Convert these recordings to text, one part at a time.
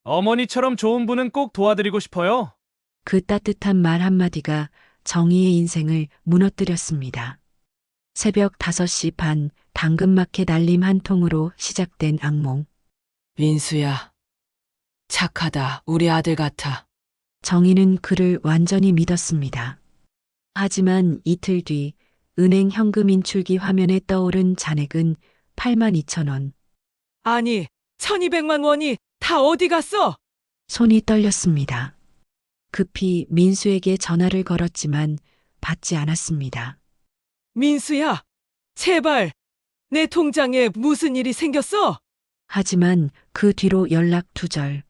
어머니처럼 좋은 분은 꼭 도와드리고 싶어요. 그 따뜻한 말 한마디가 정희의 인생을 무너뜨렸습니다. 새벽 5시 반 당근마켓 알림 한 통으로 시작된 악몽. 민수야, 착하다. 우리 아들 같아. 정희는 그를 완전히 믿었습니다. 하지만 이틀 뒤 은행 현금 인출기 화면에 떠오른 잔액은 8만 2천 원. 아니, 1200만 원이 다 어디 갔어? 손이 떨렸습니다. 급히 민수에게 전화를 걸었지만 받지 않았습니다. 민수야, 제발, 내 통장에 무슨 일이 생겼어? 하지만 그 뒤로 연락 두절.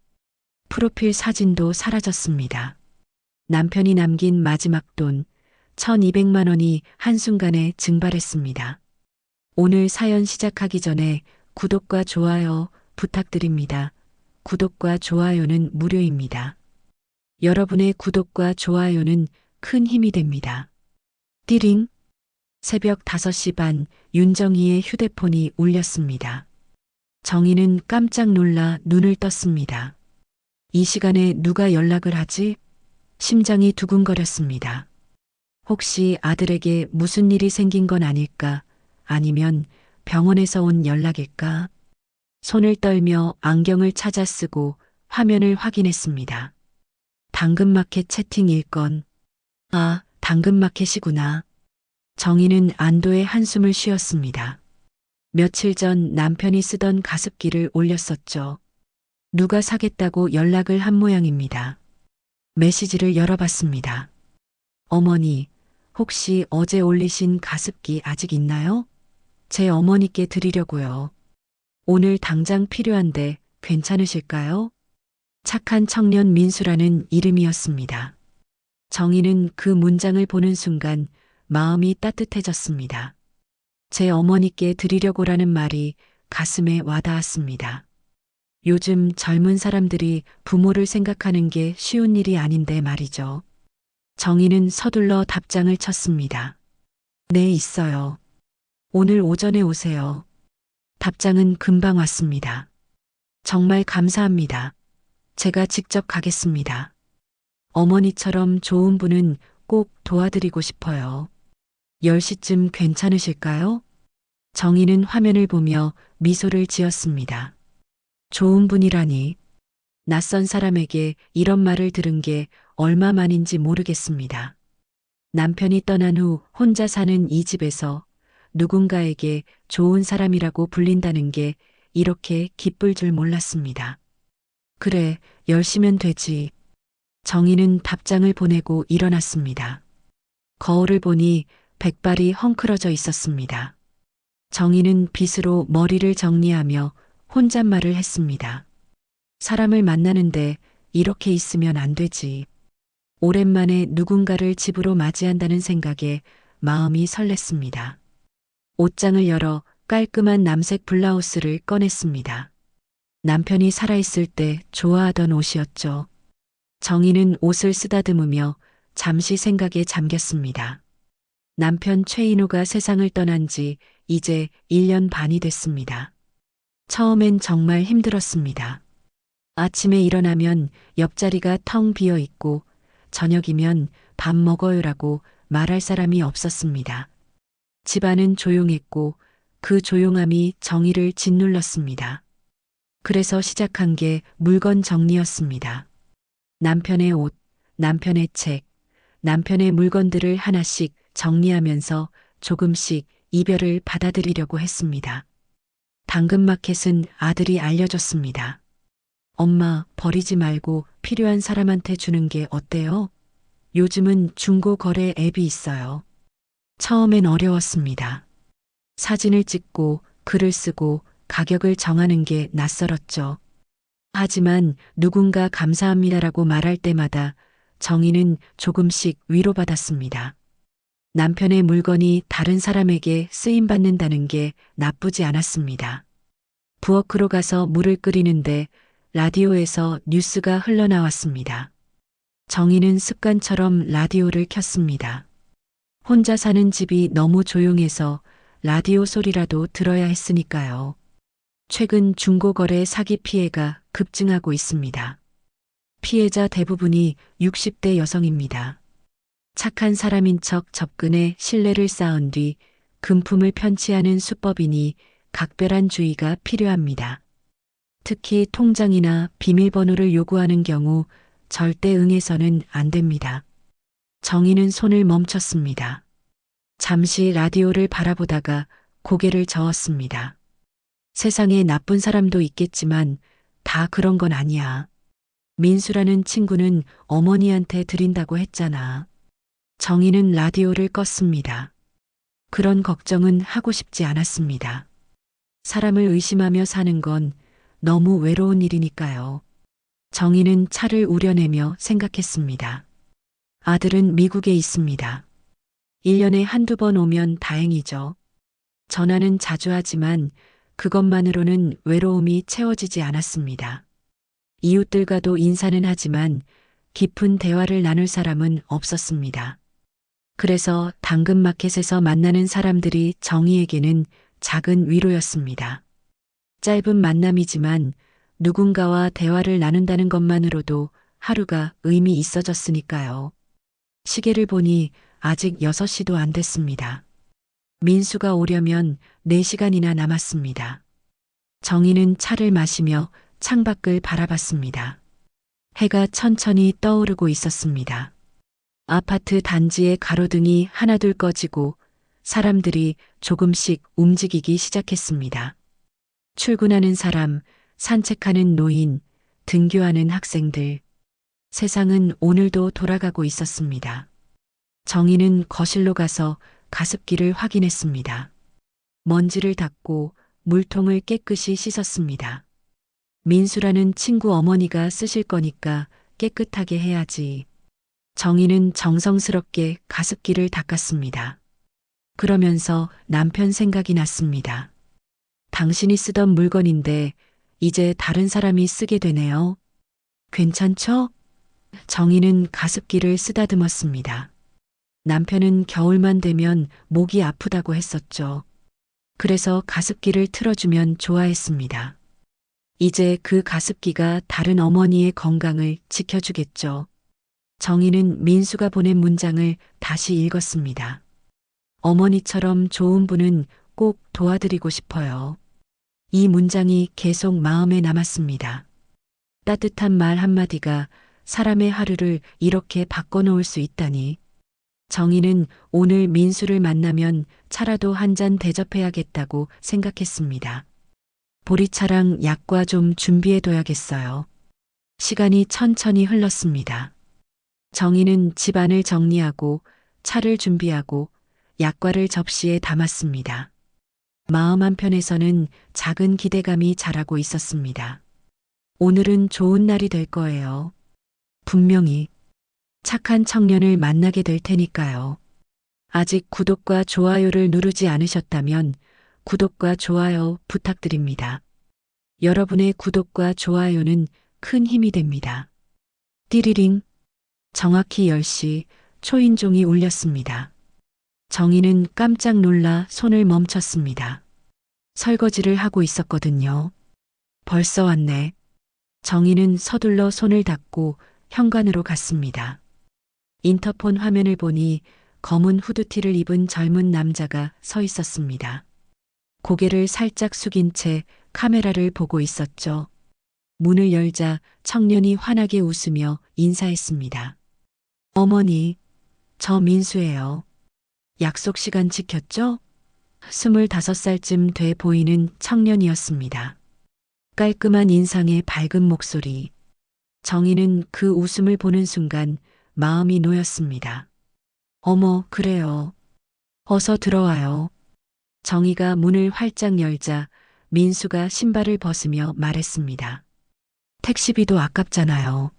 프로필 사진도 사라졌습니다. 남편이 남긴 마지막 돈 1200만 원이 한순간에 증발했습니다. 오늘 사연 시작하기 전에 구독과 좋아요 부탁드립니다. 구독과 좋아요는 무료입니다. 여러분의 구독과 좋아요는 큰 힘이 됩니다. 띠링. 새벽 5시 반 윤정희의 휴대폰이 울렸습니다. 정희는 깜짝 놀라 눈을 떴습니다. 이 시간에 누가 연락을 하지? 심장이 두근거렸습니다. 혹시 아들에게 무슨 일이 생긴 건 아닐까? 아니면 병원에서 온 연락일까? 손을 떨며 안경을 찾아 쓰고 화면을 확인했습니다. 당근마켓 채팅 일건. 아, 당근마켓이구나. 정희는 안도의 한숨을 쉬었습니다. 며칠 전 남편이 쓰던 가습기를 올렸었죠. 누가 사겠다고 연락을 한 모양입니다. 메시지를 열어봤습니다. 어머니, 혹시 어제 올리신 가습기 아직 있나요? 제 어머니께 드리려고요. 오늘 당장 필요한데 괜찮으실까요? 착한 청년 민수라는 이름이었습니다. 정희는 그 문장을 보는 순간 마음이 따뜻해졌습니다. 제 어머니께 드리려고라는 말이 가슴에 와닿았습니다. 요즘 젊은 사람들이 부모를 생각하는 게 쉬운 일이 아닌데 말이죠. 정희는 서둘러 답장을 쳤습니다. 네, 있어요. 오늘 오전에 오세요. 답장은 금방 왔습니다. 정말 감사합니다. 제가 직접 가겠습니다. 어머니처럼 좋은 분은 꼭 도와드리고 싶어요. 10시쯤 괜찮으실까요? 정희는 화면을 보며 미소를 지었습니다. 좋은 분이라니. 낯선 사람에게 이런 말을 들은 게 얼마만인지 모르겠습니다. 남편이 떠난 후 혼자 사는 이 집에서 누군가에게 좋은 사람이라고 불린다는 게 이렇게 기쁠 줄 몰랐습니다. 그래, 10시면 되지. 정희는 답장을 보내고 일어났습니다. 거울을 보니 백발이 헝클어져 있었습니다. 정희는 빗으로 머리를 정리하며 혼잣말을 했습니다. 사람을 만나는데 이렇게 있으면 안 되지. 오랜만에 누군가를 집으로 맞이한다는 생각에 마음이 설렜습니다. 옷장을 열어 깔끔한 남색 블라우스를 꺼냈습니다. 남편이 살아있을 때 좋아하던 옷이었죠. 정희는 옷을 쓰다듬으며 잠시 생각에 잠겼습니다. 남편 최인호가 세상을 떠난 지 이제 1년 반이 됐습니다. 처음엔 정말 힘들었습니다. 아침에 일어나면 옆자리가 텅 비어 있고 저녁이면 밥 먹어요라고 말할 사람이 없었습니다. 집안은 조용했고 그 조용함이 정의를 짓눌렀습니다. 그래서 시작한 게 물건 정리였습니다. 남편의 옷, 남편의 책, 남편의 물건들을 하나씩 정리하면서 조금씩 이별을 받아들이려고 했습니다. 당근마켓은 아들이 알려줬습니다. 엄마, 버리지 말고 필요한 사람한테 주는 게 어때요? 요즘은 중고 거래 앱이 있어요. 처음엔 어려웠습니다. 사진을 찍고 글을 쓰고 가격을 정하는 게 낯설었죠. 하지만 누군가 감사합니다라고 말할 때마다 정희는 조금씩 위로받았습니다. 남편의 물건이 다른 사람에게 쓰임받는다는 게 나쁘지 않았습니다. 부엌으로 가서 물을 끓이는데 라디오에서 뉴스가 흘러나왔습니다. 정희는 습관처럼 라디오를 켰습니다. 혼자 사는 집이 너무 조용해서 라디오 소리라도 들어야 했으니까요. 최근 중고거래 사기 피해가 급증하고 있습니다. 피해자 대부분이 60대 여성입니다. 착한 사람인 척 접근해 신뢰를 쌓은 뒤 금품을 편취하는 수법이니 각별한 주의가 필요합니다. 특히 통장이나 비밀번호를 요구하는 경우 절대 응해서는 안 됩니다. 정희는 손을 멈췄습니다. 잠시 라디오를 바라보다가 고개를 저었습니다. 세상에 나쁜 사람도 있겠지만 다 그런 건 아니야. 민수라는 친구는 어머니한테 드린다고 했잖아. 정희는 라디오를 껐습니다. 그런 걱정은 하고 싶지 않았습니다. 사람을 의심하며 사는 건 너무 외로운 일이니까요. 정희는 차를 우려내며 생각했습니다. 아들은 미국에 있습니다. 1년에 한두 번 오면 다행이죠. 전화는 자주 하지만 그것만으로는 외로움이 채워지지 않았습니다. 이웃들과도 인사는 하지만 깊은 대화를 나눌 사람은 없었습니다. 그래서 당근마켓에서 만나는 사람들이 정희에게는 작은 위로였습니다. 짧은 만남이지만 누군가와 대화를 나눈다는 것만으로도 하루가 의미 있어졌으니까요. 시계를 보니 아직 6시도 안 됐습니다. 민수가 오려면 4시간이나 남았습니다. 정희는 차를 마시며 창밖을 바라봤습니다. 해가 천천히 떠오르고 있었습니다. 아파트 단지의 가로등이 하나둘 꺼지고 사람들이 조금씩 움직이기 시작했습니다. 출근하는 사람, 산책하는 노인, 등교하는 학생들. 세상은 오늘도 돌아가고 있었습니다. 정희는 거실로 가서 가습기를 확인했습니다. 먼지를 닦고 물통을 깨끗이 씻었습니다. 민수라는 친구 어머니가 쓰실 거니까 깨끗하게 해야지. 정희는 정성스럽게 가습기를 닦았습니다. 그러면서 남편 생각이 났습니다. 당신이 쓰던 물건인데 이제 다른 사람이 쓰게 되네요. 괜찮죠? 정희는 가습기를 쓰다듬었습니다. 남편은 겨울만 되면 목이 아프다고 했었죠. 그래서 가습기를 틀어주면 좋아했습니다. 이제 그 가습기가 다른 어머니의 건강을 지켜주겠죠. 정희는 민수가 보낸 문장을 다시 읽었습니다. 어머니처럼 좋은 분은 꼭 도와드리고 싶어요. 이 문장이 계속 마음에 남았습니다. 따뜻한 말 한마디가 사람의 하루를 이렇게 바꿔놓을 수 있다니. 정희는 오늘 민수를 만나면 차라도 한 잔 대접해야겠다고 생각했습니다. 보리차랑 약과 좀 준비해둬야겠어요. 시간이 천천히 흘렀습니다. 정희는 집안을 정리하고 차를 준비하고 약과를 접시에 담았습니다. 마음 한편에서는 작은 기대감이 자라고 있었습니다. 오늘은 좋은 날이 될 거예요. 분명히 착한 청년을 만나게 될 테니까요. 아직 구독과 좋아요를 누르지 않으셨다면 구독과 좋아요 부탁드립니다. 여러분의 구독과 좋아요는 큰 힘이 됩니다. 띠리링. 정확히 10시 초인종이 울렸습니다. 정희는 깜짝 놀라 손을 멈췄습니다. 설거지를 하고 있었거든요. 벌써 왔네. 정희는 서둘러 손을 닦고 현관으로 갔습니다. 인터폰 화면을 보니 검은 후드티를 입은 젊은 남자가 서 있었습니다. 고개를 살짝 숙인 채 카메라를 보고 있었죠. 문을 열자 청년이 환하게 웃으며 인사했습니다. 어머니, 저 민수예요. 약속 시간 지켰죠? 25살쯤 돼 보이는 청년이었습니다. 깔끔한 인상에 밝은 목소리. 정희는 그 웃음을 보는 순간 마음이 놓였습니다. 어머, 그래요. 어서 들어와요. 정희가 문을 활짝 열자 민수가 신발을 벗으며 말했습니다. 택시비도 아깝잖아요.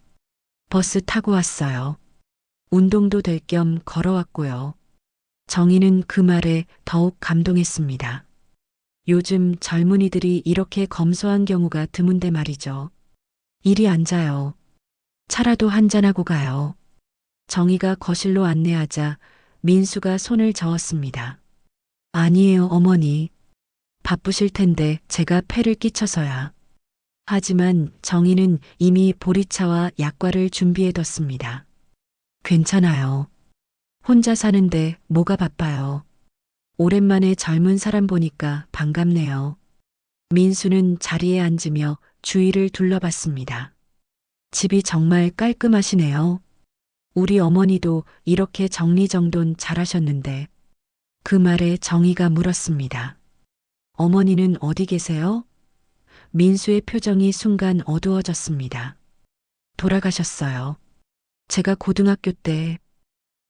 버스 타고 왔어요. 운동도 될 겸 걸어왔고요. 정희는 그 말에 더욱 감동했습니다. 요즘 젊은이들이 이렇게 검소한 경우가 드문데 말이죠. 이리 앉아요. 차라도 한잔하고 가요. 정희가 거실로 안내하자 민수가 손을 저었습니다. 아니에요, 어머니. 바쁘실 텐데 제가 폐를 끼쳐서야. 하지만 정희는 이미 보리차와 약과를 준비해뒀습니다. 괜찮아요. 혼자 사는데 뭐가 바빠요. 오랜만에 젊은 사람 보니까 반갑네요. 민수는 자리에 앉으며 주위를 둘러봤습니다. 집이 정말 깔끔하시네요. 우리 어머니도 이렇게 정리정돈 잘하셨는데. 그 말에 정희가 물었습니다. 어머니는 어디 계세요? 민수의 표정이 순간 어두워졌습니다. 돌아가셨어요. 제가 고등학교 때.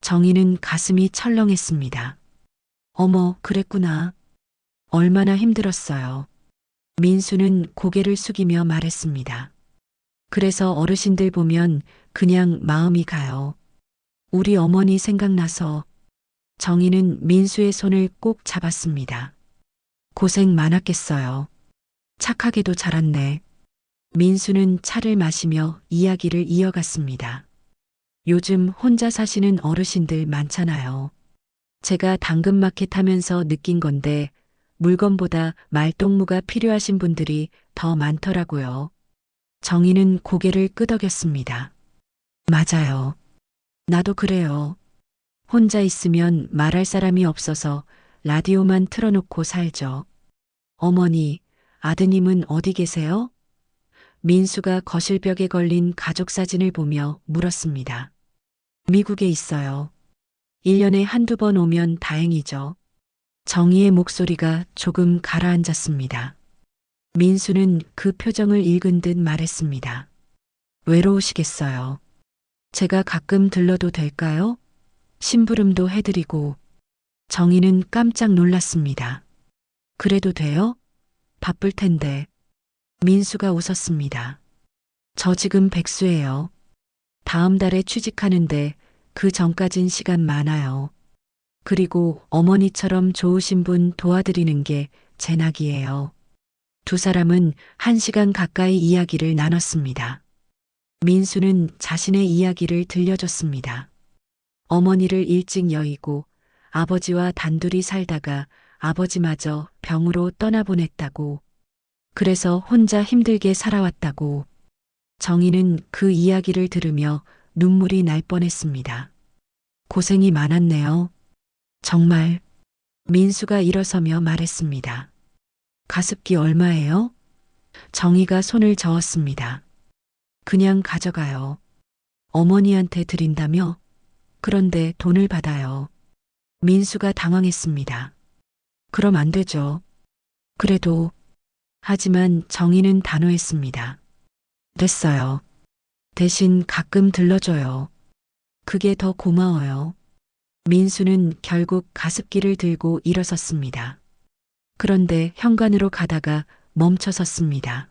정희는 가슴이 철렁했습니다. 어머, 그랬구나. 얼마나 힘들었어요. 민수는 고개를 숙이며 말했습니다. 그래서 어르신들 보면 그냥 마음이 가요. 우리 어머니 생각나서. 정희는 민수의 손을 꼭 잡았습니다. 고생 많았겠어요. 착하게도 자랐네. 민수는 차를 마시며 이야기를 이어갔습니다. 요즘 혼자 사시는 어르신들 많잖아요. 제가 당근마켓 하면서 느낀 건데 물건보다 말동무가 필요하신 분들이 더 많더라고요. 정희는 고개를 끄덕였습니다. 맞아요. 나도 그래요. 혼자 있으면 말할 사람이 없어서 라디오만 틀어놓고 살죠. 어머니, 아드님은 어디 계세요? 민수가 거실벽에 걸린 가족 사진을 보며 물었습니다. 미국에 있어요. 1년에 한두 번 오면 다행이죠. 정희의 목소리가 조금 가라앉았습니다. 민수는 그 표정을 읽은 듯 말했습니다. 외로우시겠어요. 제가 가끔 들러도 될까요? 심부름도 해드리고. 정희는 깜짝 놀랐습니다. 그래도 돼요? 바쁠 텐데. 민수가 웃었습니다. 저 지금 백수예요. 다음 달에 취직하는데 그 전까진 시간 많아요. 그리고 어머니처럼 좋으신 분 도와드리는 게 제 낙이에요. 두 사람은 1시간 가까이 이야기를 나눴습니다. 민수는 자신의 이야기를 들려줬습니다. 어머니를 일찍 여의고 아버지와 단둘이 살다가 아버지마저 병으로 떠나보냈다고. 그래서 혼자 힘들게 살아왔다고. 정희는 그 이야기를 들으며 눈물이 날 뻔했습니다. 고생이 많았네요. 정말. 민수가 일어서며 말했습니다. 가습기 얼마예요? 정희가 손을 저었습니다. 그냥 가져가요. 어머니한테 드린다며? 그런데 돈을 받아요. 민수가 당황했습니다. 그럼 안 되죠. 그래도. 하지만 정희는 단호했습니다. 됐어요. 대신 가끔 들러줘요. 그게 더 고마워요. 민수는 결국 가습기를 들고 일어섰습니다. 그런데 현관으로 가다가 멈춰섰습니다.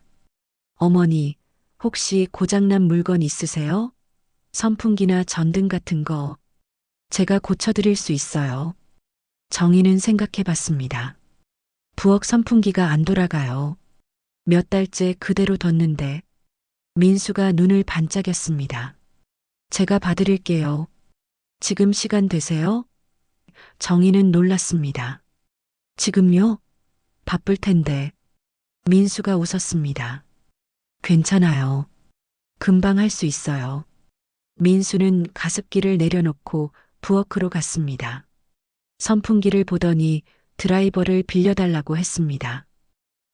어머니, 혹시 고장난 물건 있으세요? 선풍기나 전등 같은 거. 제가 고쳐드릴 수 있어요. 정희는 생각해 봤습니다. 부엌 선풍기가 안 돌아가요. 몇 달째 그대로 뒀는데. 민수가 눈을 반짝였습니다. 제가 봐드릴게요. 지금 시간 되세요? 정희는 놀랐습니다. 지금요? 바쁠 텐데. 민수가 웃었습니다. 괜찮아요. 금방 할 수 있어요. 민수는 가습기를 내려놓고 부엌으로 갔습니다. 선풍기를 보더니 드라이버를 빌려달라고 했습니다.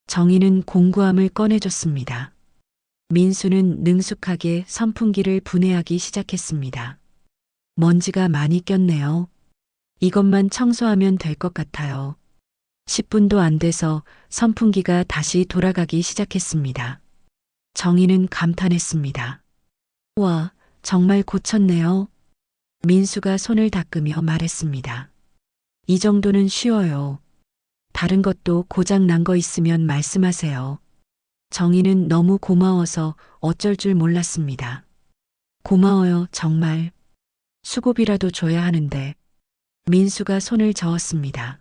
정희는 공구함을 꺼내줬습니다. 민수는 능숙하게 선풍기를 분해하기 시작했습니다. 먼지가 많이 꼈네요. 이것만 청소하면 될 것 같아요. 10분도 안 돼서 선풍기가 다시 돌아가기 시작했습니다. 정희는 감탄했습니다. 와, 정말 고쳤네요. 민수가 손을 닦으며 말했습니다. 이 정도는 쉬워요. 다른 것도 고장 난 거 있으면 말씀하세요. 정희는 너무 고마워서 어쩔 줄 몰랐습니다. 고마워요, 정말. 수고비라도 줘야 하는데. 민수가 손을 저었습니다.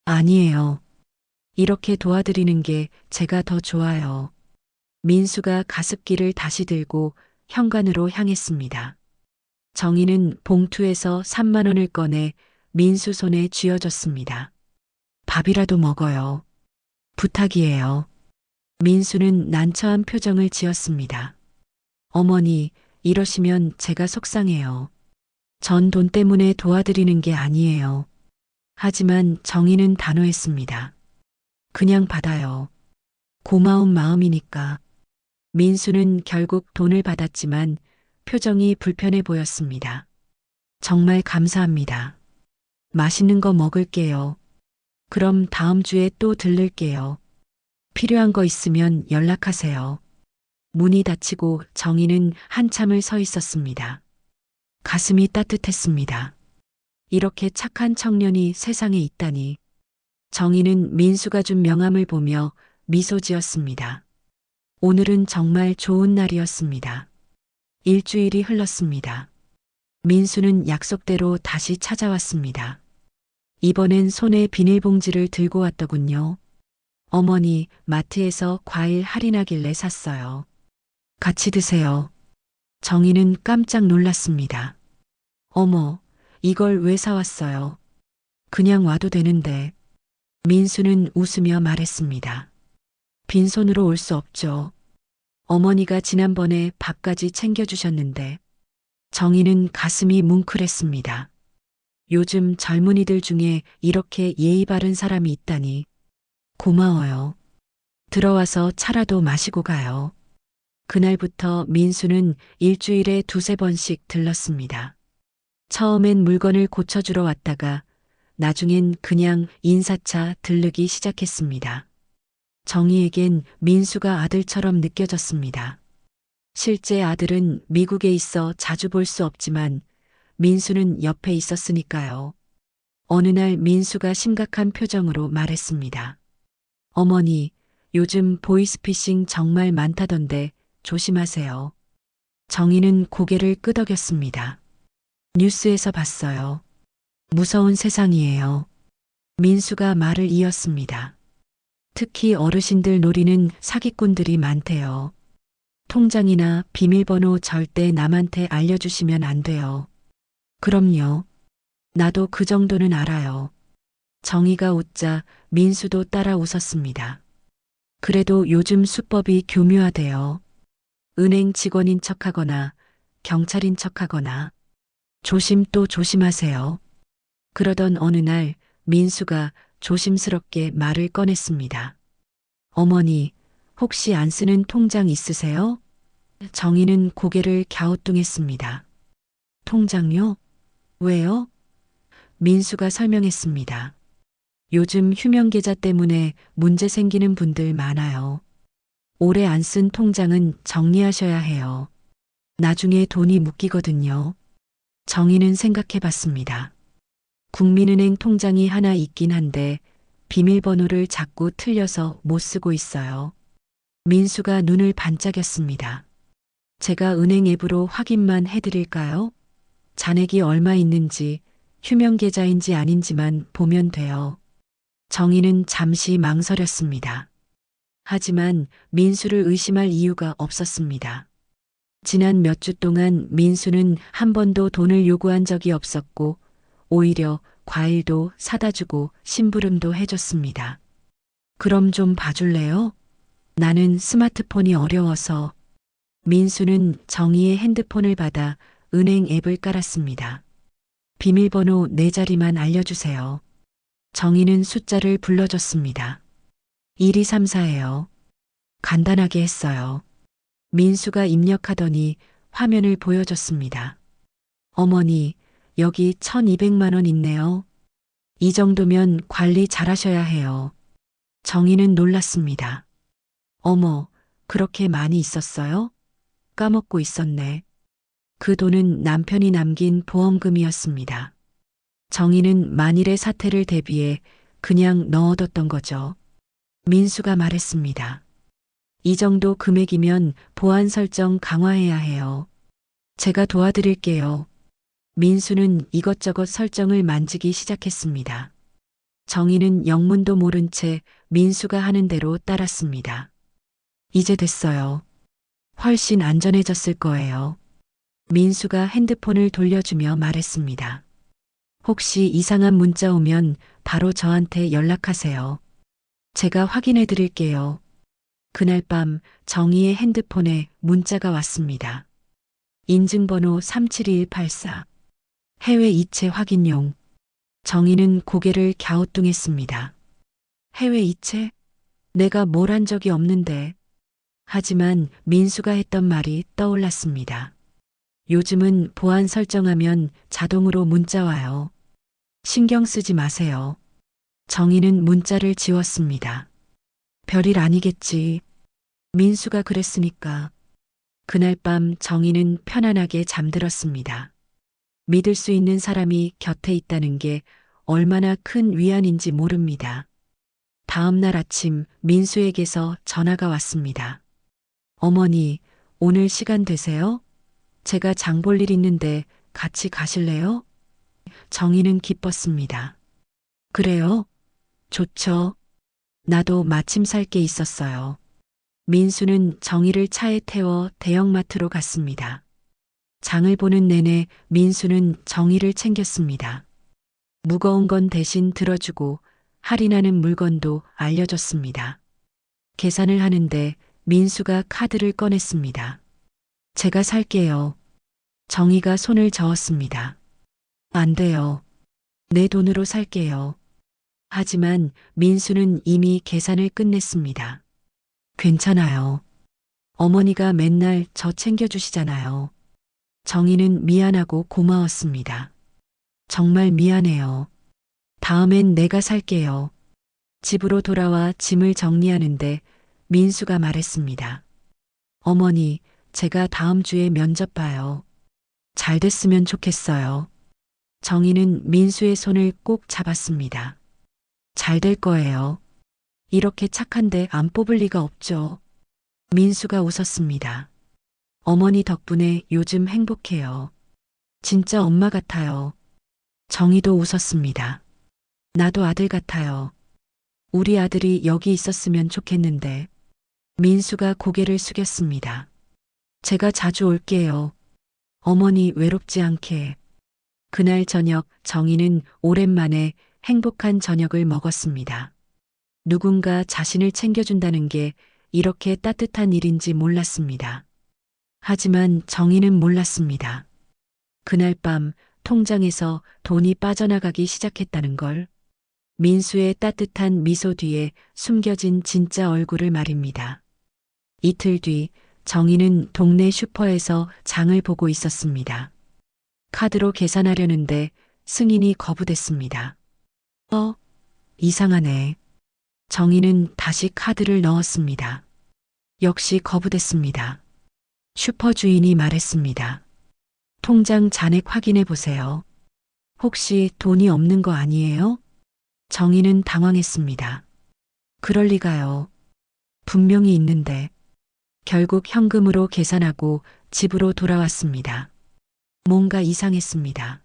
아니에요. 이렇게 도와드리는 게 제가 더 좋아요. 민수가 가습기를 다시 들고 현관으로 향했습니다. 정희는 봉투에서 3만 원을 꺼내 민수 손에 쥐어줬습니다. 밥이라도 먹어요. 부탁이에요. 민수는 난처한 표정을 지었습니다. 어머니, 이러시면 제가 속상해요. 전 돈 때문에 도와드리는 게 아니에요. 하지만 정희는 단호했습니다. 그냥 받아요. 고마운 마음이니까. 민수는 결국 돈을 받았지만 표정이 불편해 보였습니다. 정말 감사합니다. 맛있는 거 먹을게요. 그럼 다음 주에 또 들를게요. 필요한 거 있으면 연락하세요. 문이 닫히고 정희는 한참을 서 있었습니다. 가슴이 따뜻했습니다. 이렇게 착한 청년이 세상에 있다니. 정희는 민수가 준 명함을 보며 미소 지었습니다. 오늘은 정말 좋은 날이었습니다. 일주일이 흘렀습니다. 민수는 약속대로 다시 찾아왔습니다. 이번엔 손에 비닐봉지를 들고 왔더군요. 어머니, 마트에서 과일 할인하길래 샀어요. 같이 드세요. 정희는 깜짝 놀랐습니다. 어머, 이걸 왜 사왔어요? 그냥 와도 되는데. 민수는 웃으며 말했습니다. 빈손으로 올 수 없죠. 어머니가 지난번에 밥까지 챙겨주셨는데. 정희는 가슴이 뭉클했습니다. 요즘 젊은이들 중에 이렇게 예의 바른 사람이 있다니. 고마워요. 들어와서 차라도 마시고 가요. 그날부터 민수는 일주일에 2~3번씩 들렀습니다. 처음엔 물건을 고쳐주러 왔다가 나중엔 그냥 인사차 들르기 시작했습니다. 정희에겐 민수가 아들처럼 느껴졌습니다. 실제 아들은 미국에 있어 자주 볼 수 없지만 민수는 옆에 있었으니까요. 어느 날 민수가 심각한 표정으로 말했습니다. 어머니, 요즘 보이스피싱 정말 많다던데 조심하세요. 정희는 고개를 끄덕였습니다. 뉴스에서 봤어요. 무서운 세상이에요. 민수가 말을 이었습니다. 특히 어르신들 노리는 사기꾼들이 많대요. 통장이나 비밀번호 절대 남한테 알려주시면 안 돼요. 그럼요. 나도 그 정도는 알아요. 정희가 웃자 민수도 따라 웃었습니다. 그래도 요즘 수법이 교묘하대요. 은행 직원인 척하거나 경찰인 척하거나. 조심 또 조심하세요. 그러던 어느 날 민수가 조심스럽게 말을 꺼냈습니다. 어머니, 혹시 안 쓰는 통장 있으세요? 정희는 고개를 갸우뚱했습니다. 통장요? 왜요? 민수가 설명했습니다. 요즘 휴명계좌 때문에 문제 생기는 분들 많아요. 오래 안 쓴 통장은 정리하셔야 해요. 나중에 돈이 묶이거든요. 정희는 생각해 봤습니다. 국민은행 통장이 하나 있긴 한데 비밀번호를 자꾸 틀려서 못 쓰고 있어요. 민수가 눈을 반짝였습니다. 제가 은행 앱으로 확인만 해드릴까요? 잔액이 얼마 있는지, 휴명계좌인지 아닌지만 보면 돼요. 정희는 잠시 망설였습니다. 하지만 민수를 의심할 이유가 없었습니다. 지난 몇 주 동안 민수는 한 번도 돈을 요구한 적이 없었고 오히려 과일도 사다 주고 심부름도 해줬습니다. 그럼 좀 봐줄래요? 나는 스마트폰이 어려워서. 민수는 정희의 핸드폰을 받아 은행 앱을 깔았습니다. 비밀번호 4자리만 알려주세요. 정희는 숫자를 불러줬습니다. 1234예요. 간단하게 했어요. 민수가 입력하더니 화면을 보여줬습니다. 어머니, 여기 1,200만 원 있네요. 이 정도면 관리 잘하셔야 해요. 정희는 놀랐습니다. 어머, 그렇게 많이 있었어요? 까먹고 있었네. 그 돈은 남편이 남긴 보험금이었습니다. 정희는 만일의 사태를 대비해 그냥 넣어뒀던 거죠. 민수가 말했습니다. 이 정도 금액이면 보안 설정 강화해야 해요. 제가 도와드릴게요. 민수는 이것저것 설정을 만지기 시작했습니다. 정희는 영문도 모른 채 민수가 하는 대로 따랐습니다. 이제 됐어요. 훨씬 안전해졌을 거예요. 민수가 핸드폰을 돌려주며 말했습니다. 혹시 이상한 문자 오면 바로 저한테 연락하세요. 제가 확인해 드릴게요. 그날 밤 정희의 핸드폰에 문자가 왔습니다. 인증번호 37184. 해외 이체 확인용. 정희는 고개를 갸우뚱했습니다. 해외 이체? 내가 뭘 한 적이 없는데. 하지만 민수가 했던 말이 떠올랐습니다. 요즘은 보안 설정하면 자동으로 문자 와요. 신경 쓰지 마세요. 정희는 문자를 지웠습니다. 별일 아니겠지. 민수가 그랬으니까. 그날 밤 정희는 편안하게 잠들었습니다. 믿을 수 있는 사람이 곁에 있다는 게 얼마나 큰 위안인지 모릅니다. 다음 날 아침 민수에게서 전화가 왔습니다. 어머니, 오늘 시간 되세요? 제가 장볼 일 있는데 같이 가실래요? 정희는 기뻤습니다. 그래요? 좋죠. 나도 마침 살 게 있었어요. 민수는 정희를 차에 태워 대형마트로 갔습니다. 장을 보는 내내 민수는 정희를 챙겼습니다. 무거운 건 대신 들어주고 할인하는 물건도 알려줬습니다. 계산을 하는데 민수가 카드를 꺼냈습니다. 제가 살게요. 정희가 손을 저었습니다. 안 돼요. 내 돈으로 살게요. 하지만 민수는 이미 계산을 끝냈습니다. 괜찮아요. 어머니가 맨날 저 챙겨주시잖아요. 정희는 미안하고 고마웠습니다. 정말 미안해요. 다음엔 내가 살게요. 집으로 돌아와 짐을 정리하는데 민수가 말했습니다. 어머니, 제가 다음 주에 면접 봐요. 잘 됐으면 좋겠어요. 정희는 민수의 손을 꼭 잡았습니다. 잘 될 거예요. 이렇게 착한데 안 뽑을 리가 없죠. 민수가 웃었습니다. 어머니 덕분에 요즘 행복해요. 진짜 엄마 같아요. 정희도 웃었습니다. 나도 아들 같아요. 우리 아들이 여기 있었으면 좋겠는데. 민수가 고개를 숙였습니다. 제가 자주 올게요. 어머니 외롭지 않게. 그날 저녁 정희는 오랜만에 행복한 저녁을 먹었습니다. 누군가 자신을 챙겨준다는 게 이렇게 따뜻한 일인지 몰랐습니다. 하지만 정희는 몰랐습니다. 그날 밤 통장에서 돈이 빠져나가기 시작했다는 걸. 민수의 따뜻한 미소 뒤에 숨겨진 진짜 얼굴을 말입니다. 이틀 뒤 정희는 동네 슈퍼에서 장을 보고 있었습니다. 카드로 계산하려는데 승인이 거부됐습니다. 이상하네. 정희는 다시 카드를 넣었습니다. 역시 거부됐습니다. 슈퍼 주인이 말했습니다. 통장 잔액 확인해 보세요. 혹시 돈이 없는 거 아니에요? 정희는 당황했습니다. 그럴 리가요. 분명히 있는데. 결국 현금으로 계산하고 집으로 돌아왔습니다. 뭔가 이상했습니다.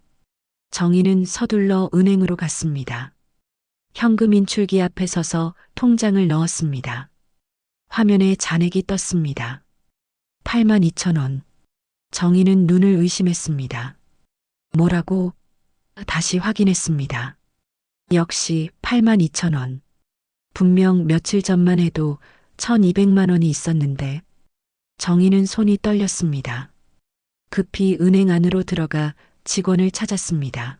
정희는 서둘러 은행으로 갔습니다. 현금 인출기 앞에 서서 통장을 넣었습니다. 화면에 잔액이 떴습니다. 82,000원. 정희는 눈을 의심했습니다. 뭐라고? 다시 확인했습니다. 역시 82,000원. 분명 며칠 전만 해도 1,200만 원이 있었는데. 정희는 손이 떨렸습니다. 급히 은행 안으로 들어가 직원을 찾았습니다.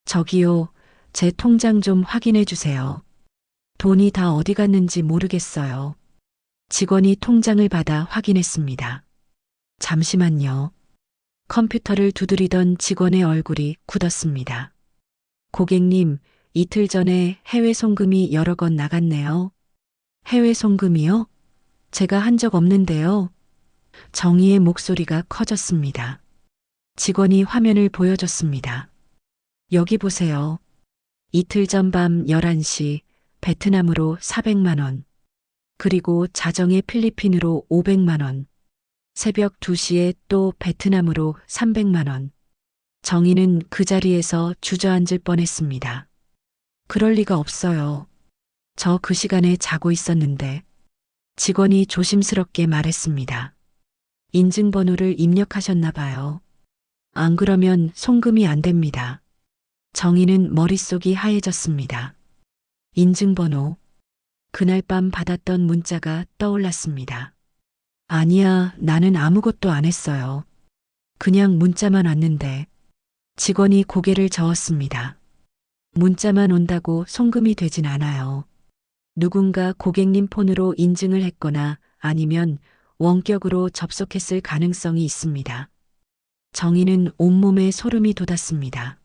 저기요, 제 통장 좀 확인해 주세요. 돈이 다 어디 갔는지 모르겠어요. 직원이 통장을 받아 확인했습니다. 잠시만요. 컴퓨터를 두드리던 직원의 얼굴이 굳었습니다. 고객님, 이틀 전에 해외 송금이 여러 건 나갔네요. 해외 송금이요? 제가 한 적 없는데요. 정희의 목소리가 커졌습니다. 직원이 화면을 보여줬습니다. 여기 보세요. 이틀 전 밤 11시 베트남으로 400만 원, 그리고 자정에 필리핀으로 500만 원, 새벽 2시에 또 베트남으로 300만 원. 정희는 그 자리에서 주저앉을 뻔했습니다. 그럴 리가 없어요. 저 그 시간에 자고 있었는데. 직원이 조심스럽게 말했습니다. 인증번호를 입력하셨나 봐요. 안 그러면 송금이 안 됩니다. 정희는 머릿속이 하얘졌습니다. 인증번호. 그날 밤 받았던 문자가 떠올랐습니다. 아니야, 나는 아무것도 안 했어요. 그냥 문자만 왔는데. 직원이 고개를 저었습니다. 문자만 온다고 송금이 되진 않아요. 누군가 고객님 폰으로 인증을 했거나 아니면 원격으로 접속했을 가능성이 있습니다. 정희는 온몸에 소름이 돋았습니다.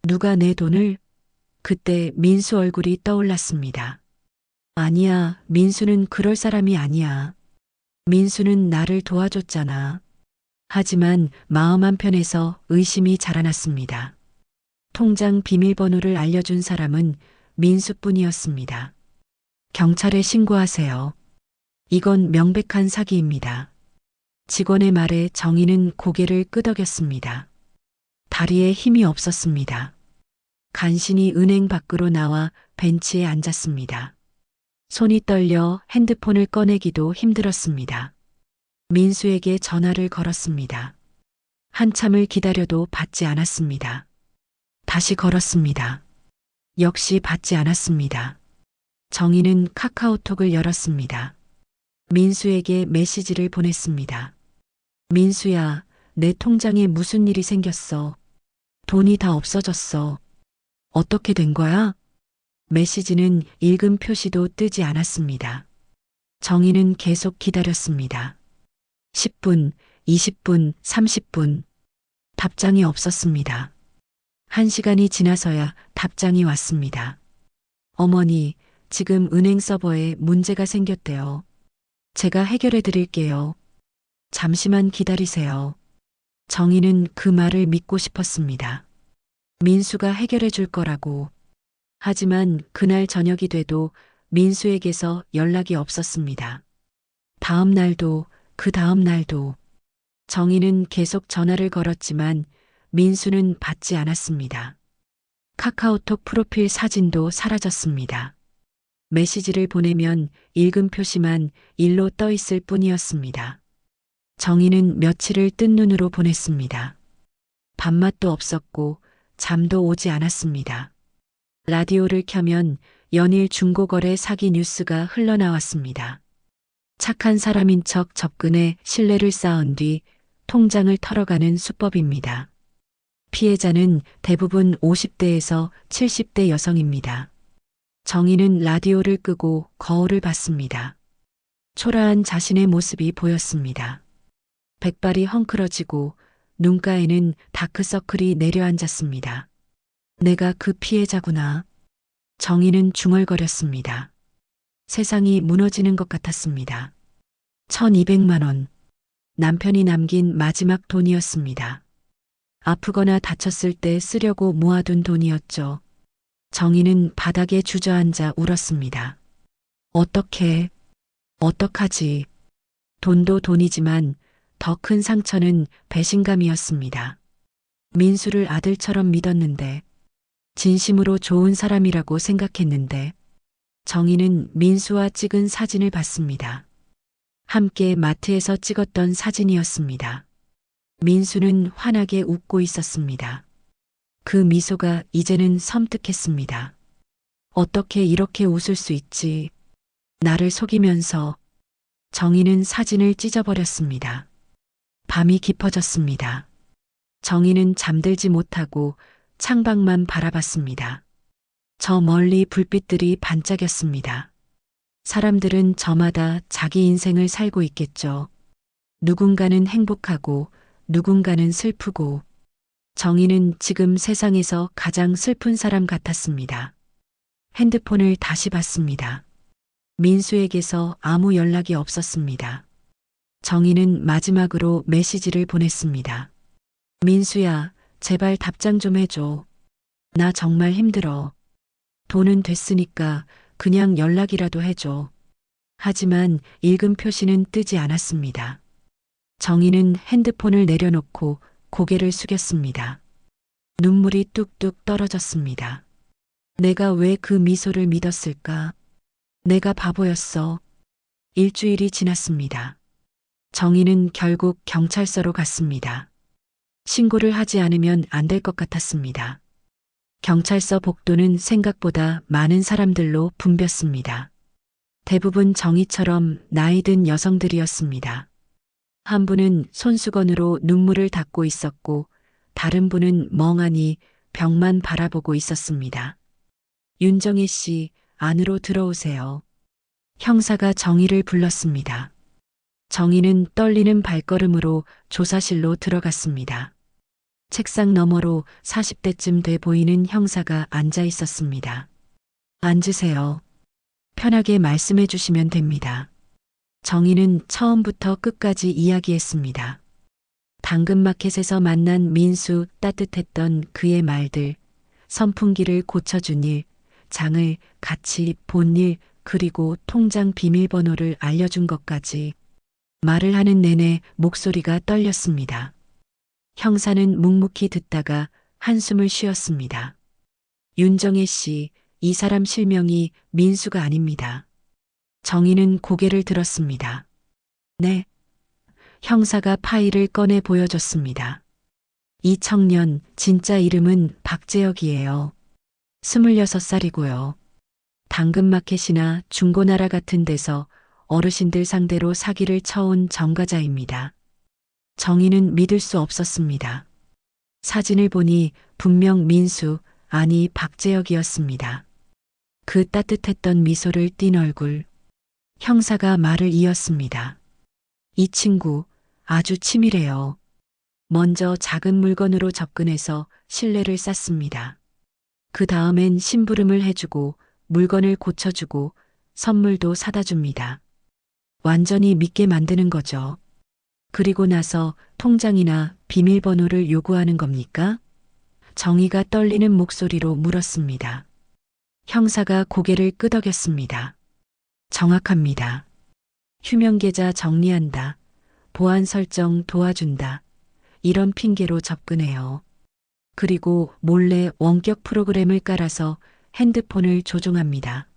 누가 내 돈을? 그때 민수 얼굴이 떠올랐습니다. 아니야, 민수는 그럴 사람이 아니야. 민수는 나를 도와줬잖아. 하지만 마음 한편에서 의심이 자라났습니다. 통장 비밀번호를 알려준 사람은 민수뿐이었습니다. 경찰에 신고하세요. 이건 명백한 사기입니다. 직원의 말에 정희는 고개를 끄덕였습니다. 다리에 힘이 없었습니다. 간신히 은행 밖으로 나와 벤치에 앉았습니다. 손이 떨려 핸드폰을 꺼내기도 힘들었습니다. 민수에게 전화를 걸었습니다. 한참을 기다려도 받지 않았습니다. 다시 걸었습니다. 역시 받지 않았습니다. 정희는 카카오톡을 열었습니다. 민수에게 메시지를 보냈습니다. 민수야, 내 통장에 무슨 일이 생겼어. 돈이 다 없어졌어. 어떻게 된 거야? 메시지는 읽음 표시도 뜨지 않았습니다. 정희는 계속 기다렸습니다. 10분, 20분, 30분. 답장이 없었습니다. 1시간이 지나서야 답장이 왔습니다. 어머니, 지금 은행 서버에 문제가 생겼대요. 제가 해결해 드릴게요. 잠시만 기다리세요. 정희는 그 말을 믿고 싶었습니다. 민수가 해결해 줄 거라고. 하지만 그날 저녁이 돼도 민수에게서 연락이 없었습니다. 다음 날도 그 다음 날도 정희는 계속 전화를 걸었지만 민수는 받지 않았습니다. 카카오톡 프로필 사진도 사라졌습니다. 메시지를 보내면 읽음 표시만 일로 떠 있을 뿐이었습니다. 정희는 며칠을 뜬 눈으로 보냈습니다. 밥맛도 없었고 잠도 오지 않았습니다. 라디오를 켜면 연일 중고거래 사기 뉴스가 흘러나왔습니다. 착한 사람인 척 접근해 신뢰를 쌓은 뒤 통장을 털어가는 수법입니다. 피해자는 대부분 50대에서 70대 여성입니다. 정희는 라디오를 끄고 거울을 봤습니다. 초라한 자신의 모습이 보였습니다. 백발이 헝클어지고 눈가에는 다크서클이 내려앉았습니다. 내가 그 피해자구나. 정희는 중얼거렸습니다. 세상이 무너지는 것 같았습니다. 1200만 원. 남편이 남긴 마지막 돈이었습니다. 아프거나 다쳤을 때 쓰려고 모아둔 돈이었죠. 정희는 바닥에 주저앉아 울었습니다. 어떡하지. 돈도 돈이지만 더 큰 상처는 배신감이었습니다. 민수를 아들처럼 믿었는데, 진심으로 좋은 사람이라고 생각했는데, 정희는 민수와 찍은 사진을 봤습니다. 함께 마트에서 찍었던 사진이었습니다. 민수는 환하게 웃고 있었습니다. 그 미소가 이제는 섬뜩했습니다. 어떻게 이렇게 웃을 수 있지? 나를 속이면서. 정희는 사진을 찢어버렸습니다. 밤이 깊어졌습니다. 정희는 잠들지 못하고 창밖만 바라봤습니다. 저 멀리 불빛들이 반짝였습니다. 사람들은 저마다 자기 인생을 살고 있겠죠. 누군가는 행복하고 누군가는 슬프고. 정희는 지금 세상에서 가장 슬픈 사람 같았습니다. 핸드폰을 다시 봤습니다. 민수에게서 아무 연락이 없었습니다. 정희는 마지막으로 메시지를 보냈습니다. 민수야, 제발 답장 좀 해줘. 나 정말 힘들어. 돈은 됐으니까 그냥 연락이라도 해줘. 하지만 읽음 표시는 뜨지 않았습니다. 정희는 핸드폰을 내려놓고 고개를 숙였습니다. 눈물이 뚝뚝 떨어졌습니다. 내가 왜 그 미소를 믿었을까? 내가 바보였어. 일주일이 지났습니다. 정희는 결국 경찰서로 갔습니다. 신고를 하지 않으면 안 될 것 같았습니다. 경찰서 복도는 생각보다 많은 사람들로 붐볐습니다. 대부분 정희처럼 나이 든 여성들이었습니다. 한 분은 손수건으로 눈물을 닦고 있었고 다른 분은 멍하니 벽만 바라보고 있었습니다. 윤정혜 씨, 안으로 들어오세요. 형사가 정희를 불렀습니다. 정희는 떨리는 발걸음으로 조사실로 들어갔습니다. 책상 너머로 40대쯤 돼 보이는 형사가 앉아 있었습니다. 앉으세요. 편하게 말씀해 주시면 됩니다. 정희는 처음부터 끝까지 이야기했습니다. 당근마켓에서 만난 민수, 따뜻했던 그의 말들, 선풍기를 고쳐준 일, 장을 같이 본 일, 그리고 통장 비밀번호를 알려준 것까지. 말을 하는 내내 목소리가 떨렸습니다. 형사는 묵묵히 듣다가 한숨을 쉬었습니다. 윤정혜 씨, 이 사람 실명이 민수가 아닙니다. 정희는 고개를 들었습니다. 네. 형사가 파일을 꺼내 보여줬습니다. 이 청년 진짜 이름은 박재혁이에요. 26살이고요. 당근마켓이나 중고나라 같은 데서 어르신들 상대로 사기를 쳐온 전과자입니다. 정희는 믿을 수 없었습니다. 사진을 보니 분명 민수, 아니 박재혁이었습니다. 그 따뜻했던 미소를 띤 얼굴. 형사가 말을 이었습니다. 이 친구 아주 치밀해요. 먼저 작은 물건으로 접근해서 신뢰를 쌓습니다. 그 다음엔 심부름을 해주고 물건을 고쳐주고 선물도 사다 줍니다. 완전히 믿게 만드는 거죠. 그리고 나서 통장이나 비밀번호를 요구하는 겁니까? 정희가 떨리는 목소리로 물었습니다. 형사가 고개를 끄덕였습니다. 정확합니다. 휴명계좌 정리한다. 보안 설정 도와준다. 이런 핑계로 접근해요. 그리고 몰래 원격 프로그램을 깔아서 핸드폰을 조종합니다.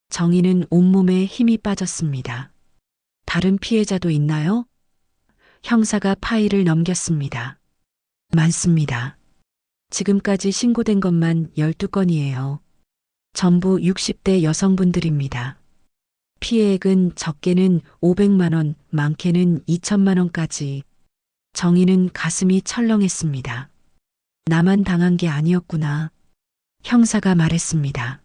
정희는 온몸에 힘이 빠졌습니다. 다른 피해자도 있나요? 형사가 파일을 넘겼습니다. 많습니다. 지금까지 신고된 것만 12건이에요. 전부 60대 여성분들입니다. 피해액은 적게는 500만 원, 많게는 2천만 원까지. 정희는 가슴이 철렁했습니다. 나만 당한 게 아니었구나. 형사가 말했습니다.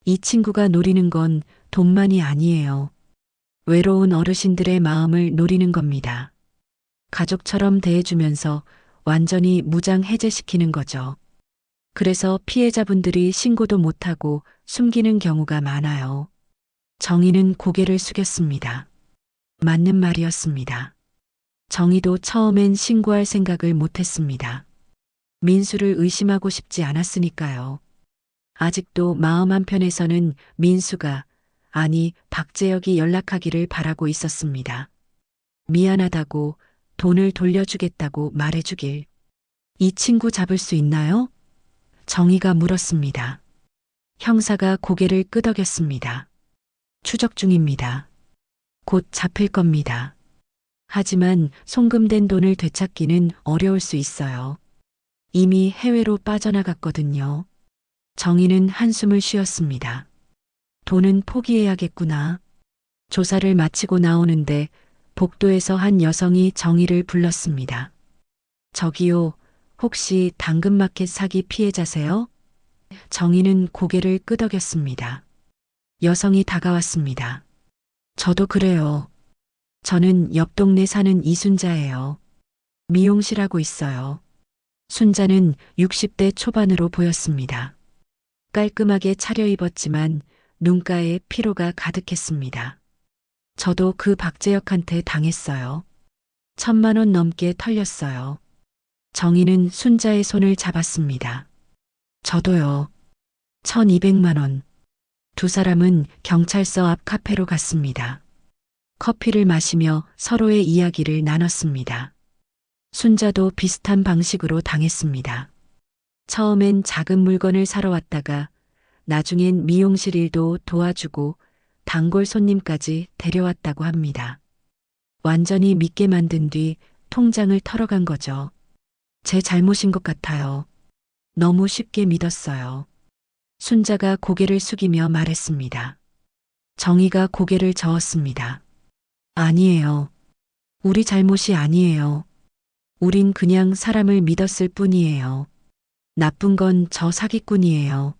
이 친구가 노리는 건 돈만이 아니에요. 외로운 어르신들의 마음을 노리는 겁니다. 가족처럼 대해주면서 완전히 무장 해제시키는 거죠. 그래서 피해자분들이 신고도 못하고 숨기는 경우가 많아요. 정희는 고개를 숙였습니다. 맞는 말이었습니다. 정희도 처음엔 신고할 생각을 못했습니다. 민수를 의심하고 싶지 않았으니까요. 아직도 마음 한편에서는 민수가, 아니 박재혁이 연락하기를 바라고 있었습니다. 미안하다고, 돈을 돌려주겠다고 말해주길. 이 친구 잡을 수 있나요? 정희가 물었습니다. 형사가 고개를 끄덕였습니다. 추적 중입니다. 곧 잡힐 겁니다. 하지만 송금된 돈을 되찾기는 어려울 수 있어요. 이미 해외로 빠져나갔거든요. 정희는 한숨을 쉬었습니다. 돈은 포기해야겠구나. 조사를 마치고 나오는데 복도에서 한 여성이 정희를 불렀습니다. 저기요, 혹시 당근마켓 사기 피해자세요? 정희는 고개를 끄덕였습니다. 여성이 다가왔습니다. 저도 그래요. 저는 옆 동네 사는 이순자예요. 미용실 하고 있어요. 순자는 60대 초반으로 보였습니다. 깔끔하게 차려입었지만 눈가에 피로가 가득했습니다. 저도 그 박재혁한테 당했어요. 1,000만 원 넘게 털렸어요. 정희는 순자의 손을 잡았습니다. 저도요. 1,200만 원. 두 사람은 경찰서 앞 카페로 갔습니다. 커피를 마시며 서로의 이야기를 나눴습니다. 순자도 비슷한 방식으로 당했습니다. 처음엔 작은 물건을 사러 왔다가 나중엔 미용실 일도 도와주고 단골 손님까지 데려왔다고 합니다. 완전히 믿게 만든 뒤 통장을 털어간 거죠. 제 잘못인 것 같아요. 너무 쉽게 믿었어요. 순자가 고개를 숙이며 말했습니다. 정희가 고개를 저었습니다. 아니에요. 우리 잘못이 아니에요. 우린 그냥 사람을 믿었을 뿐이에요. 나쁜 건 저 사기꾼이에요.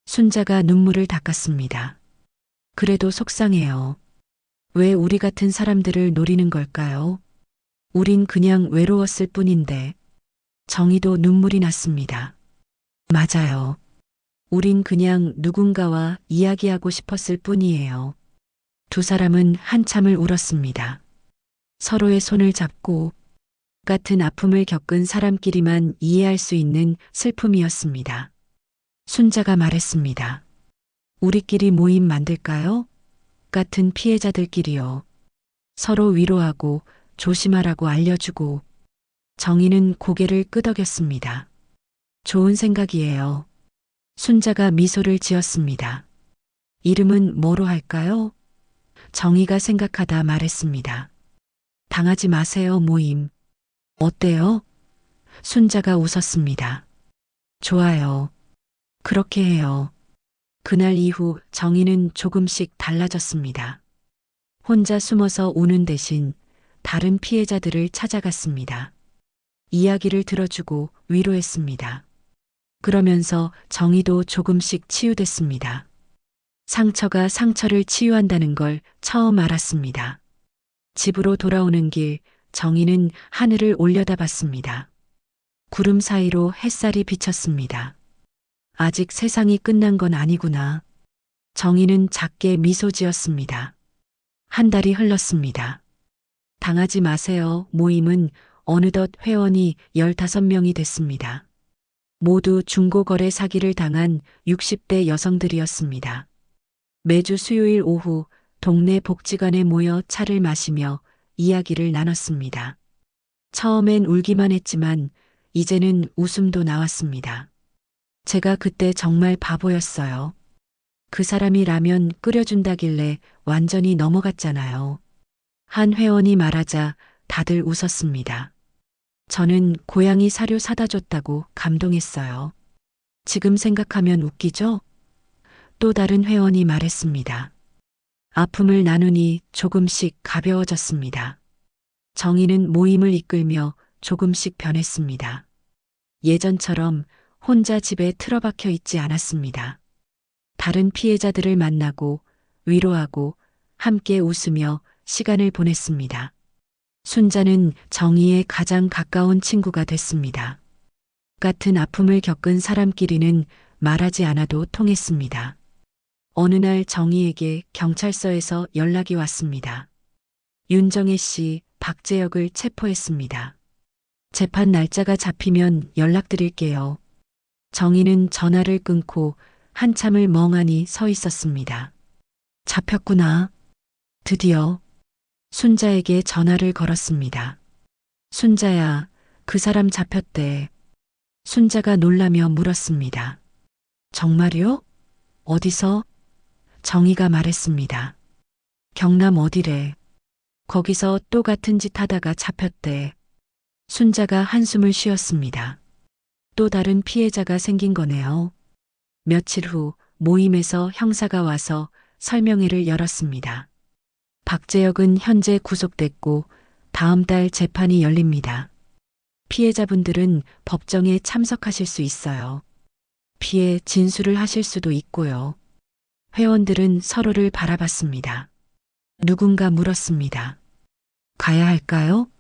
순자가 눈물을 닦았습니다. 그래도 속상해요. 왜 우리 같은 사람들을 노리는 걸까요? 우린 그냥 외로웠을 뿐인데. 정희도 눈물이 났습니다. 맞아요. 우린 그냥 누군가와 이야기하고 싶었을 뿐이에요. 두 사람은 한참을 울었습니다. 서로의 손을 잡고 같은 아픔을 겪은 사람끼리만 이해할 수 있는 슬픔이었습니다. 순자가 말했습니다. 우리끼리 모임 만들까요? 같은 피해자들끼리요. 서로 위로하고 조심하라고 알려주고. 정희는 고개를 끄덕였습니다. 좋은 생각이에요. 순자가 미소를 지었습니다. 이름은 뭐로 할까요? 정희가 생각하다 말했습니다. 당하지 마세요 모임. 어때요? 순자가 웃었습니다. 좋아요. 그렇게 해요. 그날 이후 정희는 조금씩 달라졌습니다. 혼자 숨어서 우는 대신 다른 피해자들을 찾아갔습니다. 이야기를 들어주고 위로했습니다. 그러면서 정희도 조금씩 치유됐습니다. 상처가 상처를 치유한다는 걸 처음 알았습니다. 집으로 돌아오는 길 정희는 하늘을 올려다봤습니다. 구름 사이로 햇살이 비쳤습니다. 아직 세상이 끝난 건 아니구나. 정희는 작게 미소 지었습니다. 한 달이 흘렀습니다. 당하지 마세요 모임은 어느덧 회원이 15명이 됐습니다. 모두 중고거래 사기를 당한 60대 여성들이었습니다. 매주 수요일 오후 동네 복지관에 모여 차를 마시며 이야기를 나눴습니다. 처음엔 울기만 했지만 이제는 웃음도 나왔습니다. 제가 그때 정말 바보였어요. 그 사람이 라면 끓여준다길래 완전히 넘어갔잖아요. 한 회원이 말하자 다들 웃었습니다. 저는 고양이 사료 사다 줬다고 감동했어요. 지금 생각하면 웃기죠? 또 다른 회원이 말했습니다. 아픔을 나누니 조금씩 가벼워졌습니다. 정희는 모임을 이끌며 조금씩 변했습니다. 예전처럼 혼자 집에 틀어박혀 있지 않았습니다. 다른 피해자들을 만나고 위로하고 함께 웃으며 시간을 보냈습니다. 순자는 정희의 가장 가까운 친구가 됐습니다. 같은 아픔을 겪은 사람끼리는 말하지 않아도 통했습니다. 어느 날 정희에게 경찰서에서 연락이 왔습니다. 윤정혜 씨, 박재혁을 체포했습니다. 재판 날짜가 잡히면 연락드릴게요. 정희는 전화를 끊고 한참을 멍하니 서 있었습니다. 잡혔구나. 드디어. 순자에게 전화를 걸었습니다. 순자야, 그 사람 잡혔대. 순자가 놀라며 물었습니다. 정말요? 어디서? 정희가 말했습니다. 경남 어디래. 거기서 또 같은 짓 하다가 잡혔대. 순자가 한숨을 쉬었습니다. 또 다른 피해자가 생긴 거네요. 며칠 후 모임에서 형사가 와서 설명회를 열었습니다. 박재혁은 현재 구속됐고 다음 달 재판이 열립니다. 피해자분들은 법정에 참석하실 수 있어요. 피해 진술을 하실 수도 있고요. 회원들은 서로를 바라봤습니다. 누군가 물었습니다. 가야 할까요?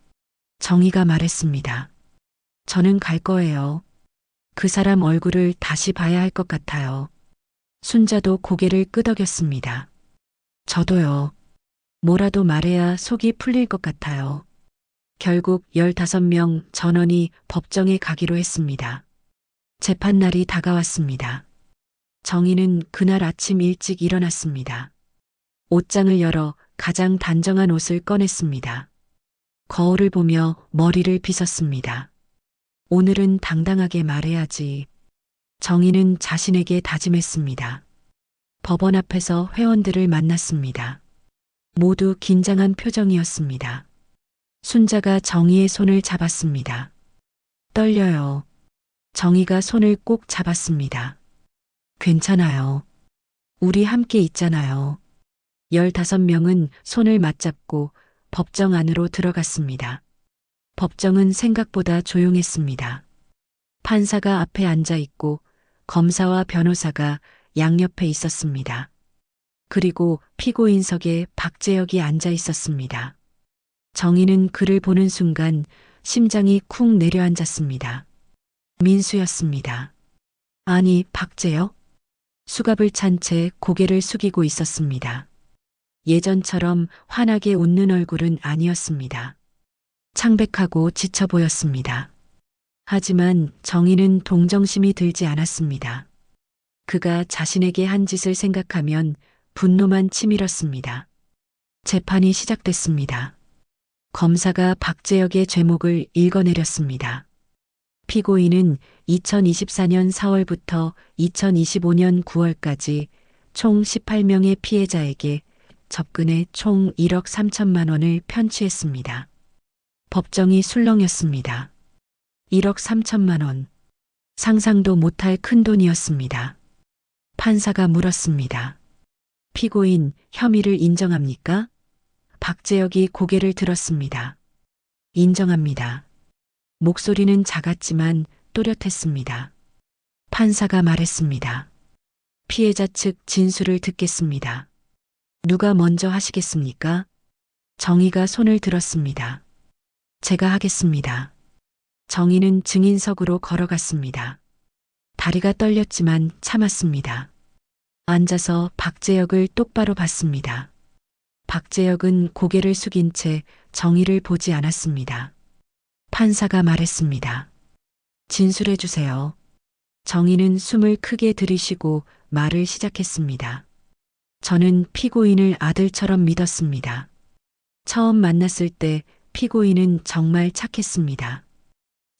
정희가 말했습니다. 저는 갈 거예요. 그 사람 얼굴을 다시 봐야 할 것 같아요. 순자도 고개를 끄덕였습니다. 저도요. 뭐라도 말해야 속이 풀릴 것 같아요. 결국 15명 전원이 법정에 가기로 했습니다. 재판날이 다가왔습니다. 정희는 그날 아침 일찍 일어났습니다. 옷장을 열어 가장 단정한 옷을 꺼냈습니다. 거울을 보며 머리를 빗었습니다. 오늘은 당당하게 말해야지. 정희는 자신에게 다짐했습니다. 법원 앞에서 회원들을 만났습니다. 모두 긴장한 표정이었습니다. 순자가 정희의 손을 잡았습니다. 떨려요. 정희가 손을 꼭 잡았습니다. 괜찮아요. 우리 함께 있잖아요. 15명은 손을 맞잡고 법정 안으로 들어갔습니다. 법정은 생각보다 조용했습니다. 판사가 앞에 앉아 있고 검사와 변호사가 양옆에 있었습니다. 그리고 피고인석에 박재혁이 앉아 있었습니다. 정희는 그를 보는 순간 심장이 쿵 내려앉았습니다. 민수였습니다. 아니, 박재혁? 수갑을 찬 채 고개를 숙이고 있었습니다. 예전처럼 환하게 웃는 얼굴은 아니었습니다. 창백하고 지쳐 보였습니다. 하지만 정희는 동정심이 들지 않았습니다. 그가 자신에게 한 짓을 생각하면 분노만 치밀었습니다. 재판이 시작됐습니다. 검사가 박재혁의 죄목을 읽어내렸습니다. 피고인은 2024년 4월부터 2025년 9월까지 총 18명의 피해자에게 접근해 총 1억 3천만 원을 편취했습니다. 법정이 술렁였습니다. 1억 3천만 원. 상상도 못할 큰 돈이었습니다. 판사가 물었습니다. 피고인, 혐의를 인정합니까? 박재혁이 고개를 들었습니다. 인정합니다. 목소리는 작았지만 또렷했습니다. 판사가 말했습니다. 피해자 측 진술을 듣겠습니다. 누가 먼저 하시겠습니까? 정희가 손을 들었습니다. 제가 하겠습니다. 정희는 증인석으로 걸어갔습니다. 다리가 떨렸지만 참았습니다. 앉아서 박재혁을 똑바로 봤습니다. 박재혁은 고개를 숙인 채 정희를 보지 않았습니다. 판사가 말했습니다. 진술해 주세요. 정희는 숨을 크게 들이쉬고 말을 시작했습니다. 저는 피고인을 아들처럼 믿었습니다. 처음 만났을 때 피고인은 정말 착했습니다.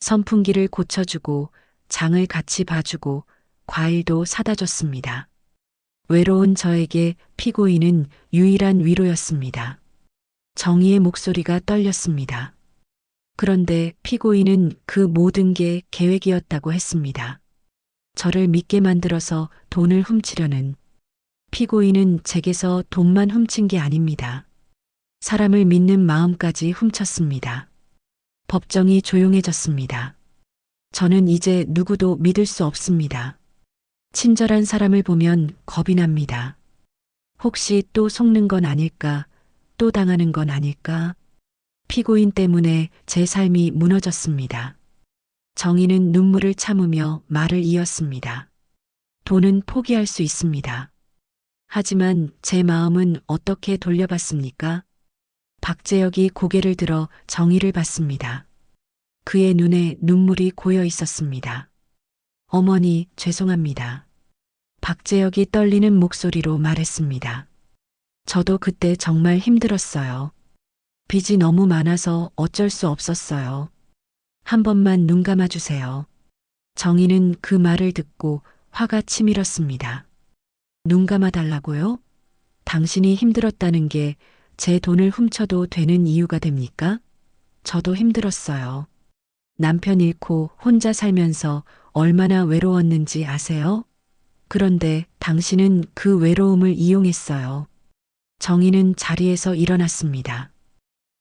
선풍기를 고쳐주고 장을 같이 봐주고 과일도 사다 줬습니다. 외로운 저에게 피고인은 유일한 위로였습니다. 정희의 목소리가 떨렸습니다. 그런데 피고인은 그 모든 게 계획이었다고 했습니다. 저를 믿게 만들어서 돈을 훔치려는. 피고인은 제게서 돈만 훔친 게 아닙니다. 사람을 믿는 마음까지 훔쳤습니다. 법정이 조용해졌습니다. 저는 이제 누구도 믿을 수 없습니다. 친절한 사람을 보면 겁이 납니다. 혹시 또 속는 건 아닐까? 또 당하는 건 아닐까? 피고인 때문에 제 삶이 무너졌습니다. 정희는 눈물을 참으며 말을 이었습니다. 돈은 포기할 수 있습니다. 하지만 제 마음은 어떻게 돌려받습니까? 박재혁이 고개를 들어 정희를 봤습니다. 그의 눈에 눈물이 고여 있었습니다. 어머니, 죄송합니다. 박재혁이 떨리는 목소리로 말했습니다. 저도 그때 정말 힘들었어요. 빚이 너무 많아서 어쩔 수 없었어요. 한 번만 눈 감아주세요. 정희는 그 말을 듣고 화가 치밀었습니다. 눈 감아달라고요? 당신이 힘들었다는 게 제 돈을 훔쳐도 되는 이유가 됩니까? 저도 힘들었어요. 남편 잃고 혼자 살면서 얼마나 외로웠는지 아세요? 그런데 당신은 그 외로움을 이용했어요. 정희는 자리에서 일어났습니다.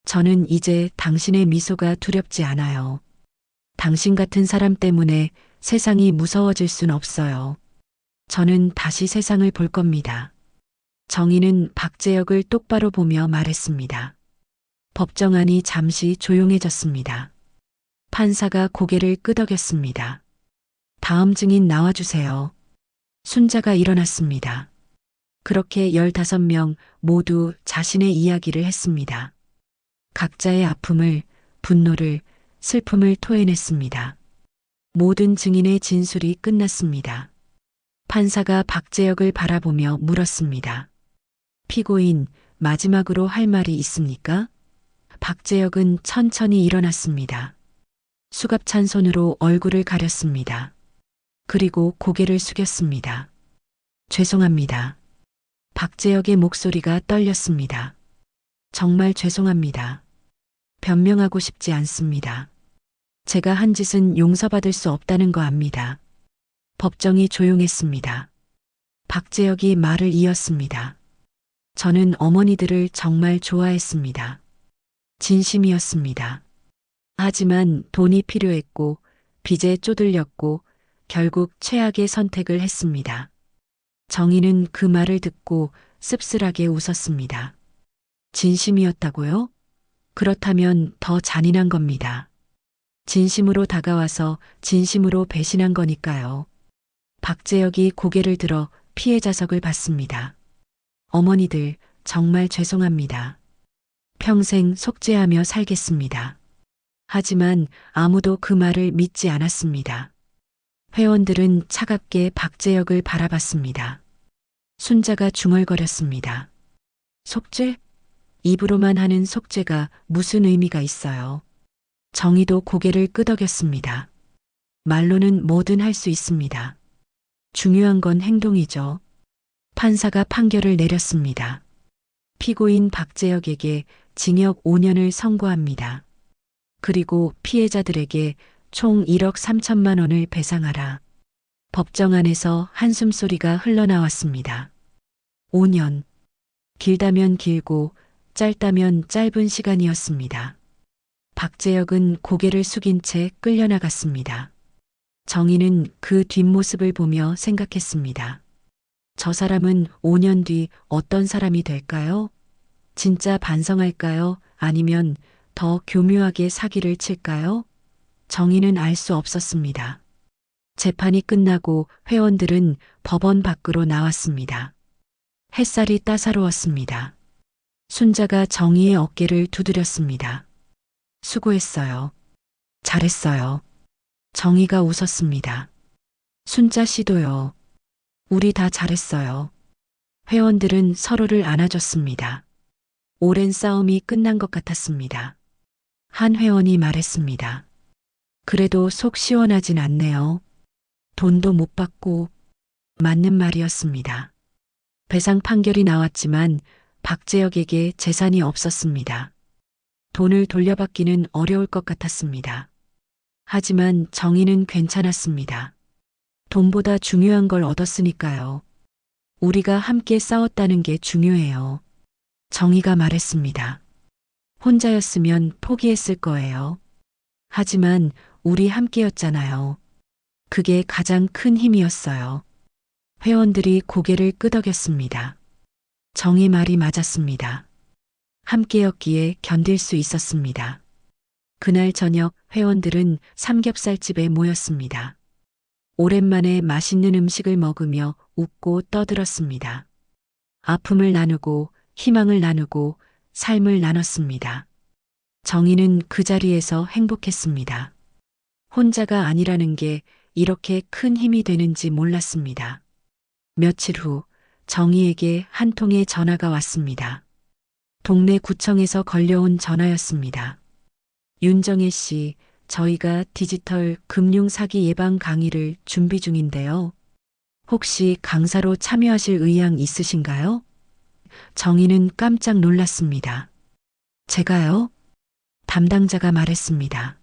저는 이제 당신의 미소가 두렵지 않아요. 당신 같은 사람 때문에 세상이 무서워질 순 없어요. 저는 다시 세상을 볼 겁니다. 정희는 박재혁을 똑바로 보며 말했습니다. 법정 안이 잠시 조용해졌습니다. 판사가 고개를 끄덕였습니다. 다음 증인 나와주세요. 순자가 일어났습니다. 그렇게 15명 모두 자신의 이야기를 했습니다. 각자의 아픔을, 분노를, 슬픔을 토해냈습니다. 모든 증인의 진술이 끝났습니다. 판사가 박재혁을 바라보며 물었습니다. 피고인, 마지막으로 할 말이 있습니까? 박재혁은 천천히 일어났습니다. 수갑 찬 손으로 얼굴을 가렸습니다. 그리고 고개를 숙였습니다. 죄송합니다. 박재혁의 목소리가 떨렸습니다. 정말 죄송합니다. 변명하고 싶지 않습니다. 제가 한 짓은 용서받을 수 없다는 거 압니다. 법정이 조용했습니다. 박재혁이 말을 이었습니다. 저는 어머니들을 정말 좋아했습니다. 진심이었습니다. 하지만 돈이 필요했고 빚에 쪼들렸고 결국 최악의 선택을 했습니다. 정희는 그 말을 듣고 씁쓸하게 웃었습니다. 진심이었다고요? 그렇다면 더 잔인한 겁니다. 진심으로 다가와서 진심으로 배신한 거니까요. 박재혁이 고개를 들어 피해자석을 받습니다. 어머니들, 정말 죄송합니다. 평생 속죄하며 살겠습니다. 하지만 아무도 그 말을 믿지 않았습니다. 회원들은 차갑게 박재혁을 바라봤습니다. 순자가 중얼거렸습니다. 속죄? 입으로만 하는 속죄가 무슨 의미가 있어요? 정희도 고개를 끄덕였습니다. 말로는 뭐든 할 수 있습니다. 중요한 건 행동이죠. 판사가 판결을 내렸습니다. 피고인 박재혁에게 징역 5년을 선고합니다. 그리고 피해자들에게 총 1억 3천만 원을 배상하라. 법정 안에서 한숨소리가 흘러나왔습니다. 5년. 길다면 길고 짧다면 짧은 시간이었습니다. 박재혁은 고개를 숙인 채 끌려나갔습니다. 정희는 그 뒷모습을 보며 생각했습니다. 저 사람은 5년 뒤 어떤 사람이 될까요? 진짜 반성할까요? 아니면 더 교묘하게 사기를 칠까요? 정희는 알 수 없었습니다. 재판이 끝나고 회원들은 법원 밖으로 나왔습니다. 햇살이 따사로웠습니다. 순자가 정희의 어깨를 두드렸습니다. 수고했어요. 잘했어요. 정희가 웃었습니다. 순자 씨도요. 우리 다 잘했어요. 회원들은 서로를 안아줬습니다. 오랜 싸움이 끝난 것 같았습니다. 한 회원이 말했습니다. 그래도 속 시원하진 않네요. 돈도 못 받고. 맞는 말이었습니다. 배상 판결이 나왔지만 박재혁에게 재산이 없었습니다. 돈을 돌려받기는 어려울 것 같았습니다. 하지만 정희는 괜찮았습니다. 돈보다 중요한 걸 얻었으니까요. 우리가 함께 싸웠다는 게 중요해요. 정희가 말했습니다. 혼자였으면 포기했을 거예요. 하지만 우리 함께였잖아요. 그게 가장 큰 힘이었어요. 회원들이 고개를 끄덕였습니다. 정희 말이 맞았습니다. 함께였기에 견딜 수 있었습니다. 그날 저녁 회원들은 삼겹살집에 모였습니다. 오랜만에 맛있는 음식을 먹으며 웃고 떠들었습니다. 아픔을 나누고 희망을 나누고 삶을 나눴습니다. 정희는 그 자리에서 행복했습니다. 혼자가 아니라는 게 이렇게 큰 힘이 되는지 몰랐습니다. 며칠 후 정희에게 한 통의 전화가 왔습니다. 동네 구청에서 걸려온 전화였습니다. 윤정혜 씨, 저희가 디지털 금융 사기 예방 강의를 준비 중인데요. 혹시 강사로 참여하실 의향 있으신가요? 정희는 깜짝 놀랐습니다. 제가요? 담당자가 말했습니다.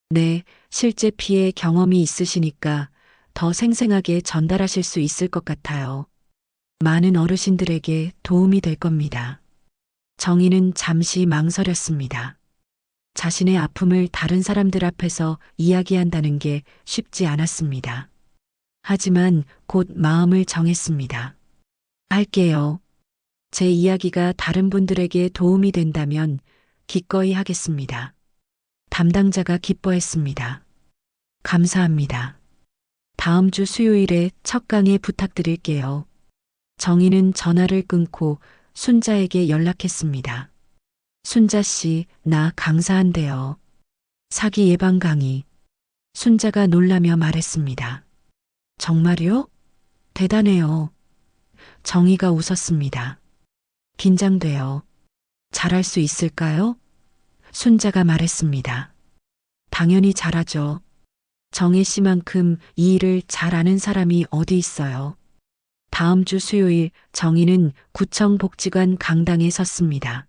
네, 실제 피해 경험이 있으시니까 더 생생하게 전달하실 수 있을 것 같아요. 많은 어르신들에게 도움이 될 겁니다. 정희는 잠시 망설였습니다. 자신의 아픔을 다른 사람들 앞에서 이야기한다는 게 쉽지 않았습니다. 하지만 곧 마음을 정했습니다. 할게요. 제 이야기가 다른 분들에게 도움이 된다면 기꺼이 하겠습니다. 담당자가 기뻐했습니다. 감사합니다. 다음 주 수요일에 첫 강의 부탁드릴게요. 정희는 전화를 끊고 순자에게 연락했습니다. 순자 씨, 나 강사한대요. 사기 예방 강의. 순자가 놀라며 말했습니다. 정말요? 대단해요. 정희가 웃었습니다. 긴장돼요. 잘할 수 있을까요? 순자가 말했습니다. 당연히 잘하죠. 정혜 씨만큼 이 일을 잘 아는 사람이 어디 있어요. 다음 주 수요일 정희는 구청 복지관 강당에 섰습니다.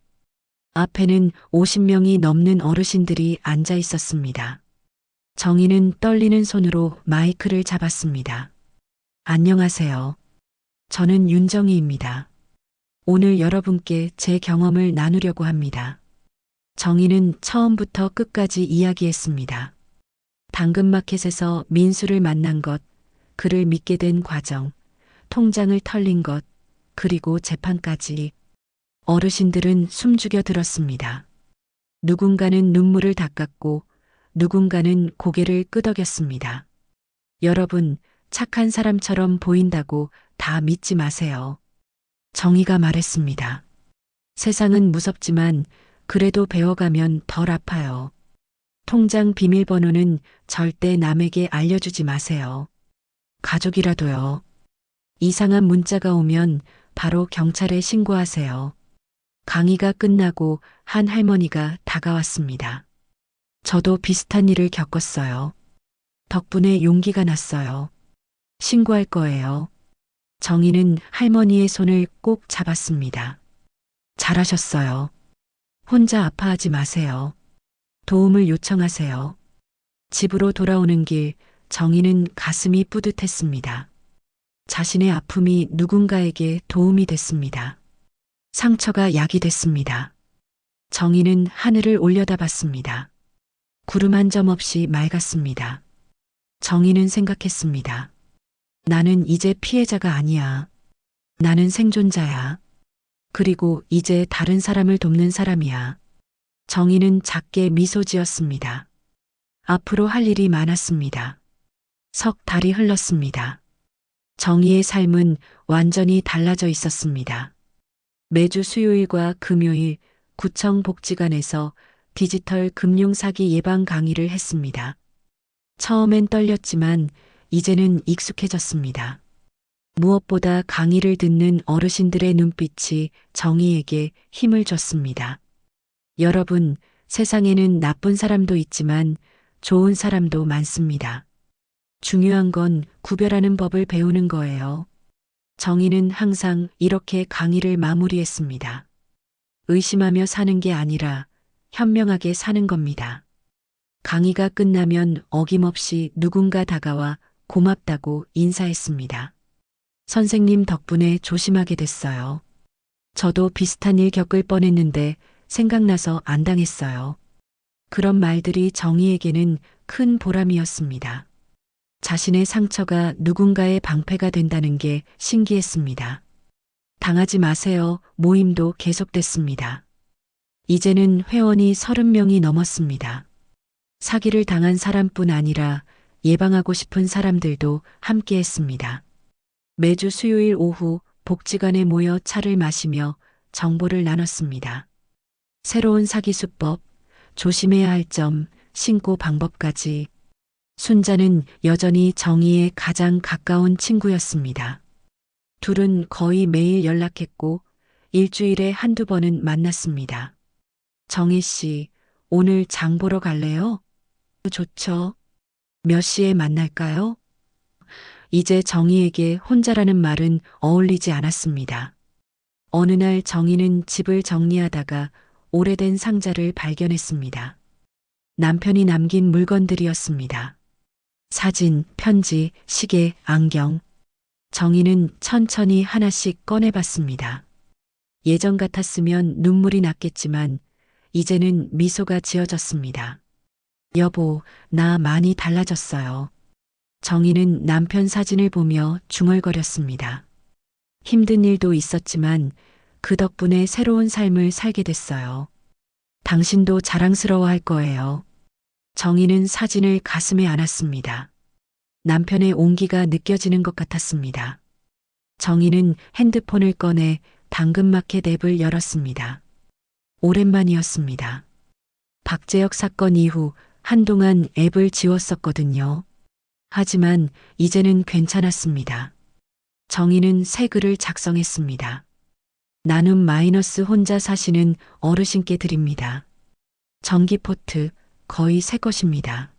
앞에는 50명이 넘는 어르신들이 앉아 있었습니다. 정희는 떨리는 손으로 마이크를 잡았습니다. 안녕하세요. 저는 윤정희입니다. 오늘 여러분께 제 경험을 나누려고 합니다. 정희는 처음부터 끝까지 이야기했습니다. 당근마켓에서 민수를 만난 것, 그를 믿게 된 과정, 통장을 털린 것, 그리고 재판까지. 어르신들은 숨죽여 들었습니다. 누군가는 눈물을 닦았고 누군가는 고개를 끄덕였습니다. 여러분, 착한 사람처럼 보인다고 다 믿지 마세요. 정희가 말했습니다. 세상은 무섭지만 그래도 배워가면 덜 아파요. 통장 비밀번호는 절대 남에게 알려주지 마세요. 가족이라도요. 이상한 문자가 오면 바로 경찰에 신고하세요. 강의가 끝나고 한 할머니가 다가왔습니다. 저도 비슷한 일을 겪었어요. 덕분에 용기가 났어요. 신고할 거예요. 정희는 할머니의 손을 꼭 잡았습니다. 잘하셨어요. 혼자 아파하지 마세요. 도움을 요청하세요. 집으로 돌아오는 길, 정희는 가슴이 뿌듯했습니다. 자신의 아픔이 누군가에게 도움이 됐습니다. 상처가 약이 됐습니다. 정희는 하늘을 올려다봤습니다. 구름 한 점 없이 맑았습니다. 정희는 생각했습니다. 나는 이제 피해자가 아니야. 나는 생존자야. 그리고 이제 다른 사람을 돕는 사람이야. 정희는 작게 미소 지었습니다. 앞으로 할 일이 많았습니다. 석 달이 흘렀습니다. 정희의 삶은 완전히 달라져 있었습니다. 매주 수요일과 금요일 구청 복지관에서 디지털 금융사기 예방 강의를 했습니다. 처음엔 떨렸지만 이제는 익숙해졌습니다. 무엇보다 강의를 듣는 어르신들의 눈빛이 정희에게 힘을 줬습니다. 여러분, 세상에는 나쁜 사람도 있지만 좋은 사람도 많습니다. 중요한 건 구별하는 법을 배우는 거예요. 정희는 항상 이렇게 강의를 마무리했습니다. 의심하며 사는 게 아니라 현명하게 사는 겁니다. 강의가 끝나면 어김없이 누군가 다가와 고맙다고 인사했습니다. 선생님 덕분에 조심하게 됐어요. 저도 비슷한 일 겪을 뻔했는데 생각나서 안 당했어요. 그런 말들이 정희에게는 큰 보람이었습니다. 자신의 상처가 누군가의 방패가 된다는 게 신기했습니다. 당하지 마세요. 모임도 계속됐습니다. 이제는 회원이 30명이 넘었습니다. 사기를 당한 사람뿐 아니라 예방하고 싶은 사람들도 함께했습니다. 매주 수요일 오후 복지관에 모여 차를 마시며 정보를 나눴습니다. 새로운 사기 수법, 조심해야 할 점, 신고 방법까지. 순자는 여전히 정희의 가장 가까운 친구였습니다. 둘은 거의 매일 연락했고 일주일에 한두 번은 만났습니다. 정희 씨, 오늘 장 보러 갈래요? 좋죠. 몇 시에 만날까요? 이제 정희에게 혼자라는 말은 어울리지 않았습니다. 어느 날 정희는 집을 정리하다가 오래된 상자를 발견했습니다. 남편이 남긴 물건들이었습니다. 사진, 편지, 시계, 안경. 정희는 천천히 하나씩 꺼내봤습니다. 예전 같았으면 눈물이 났겠지만 이제는 미소가 지어졌습니다. 여보, 나 많이 달라졌어요. 정희는 남편 사진을 보며 중얼거렸습니다. 힘든 일도 있었지만 그 덕분에 새로운 삶을 살게 됐어요. 당신도 자랑스러워할 거예요. 정희는 사진을 가슴에 안았습니다. 남편의 온기가 느껴지는 것 같았습니다. 정희는 핸드폰을 꺼내 당근마켓 앱을 열었습니다. 오랜만이었습니다. 박재혁 사건 이후 한동안 앱을 지웠었거든요. 하지만 이제는 괜찮았습니다. 정희는 새 글을 작성했습니다. 나눔 마이너스 혼자 사시는 어르신께 드립니다. 전기포트 거의 새 것입니다.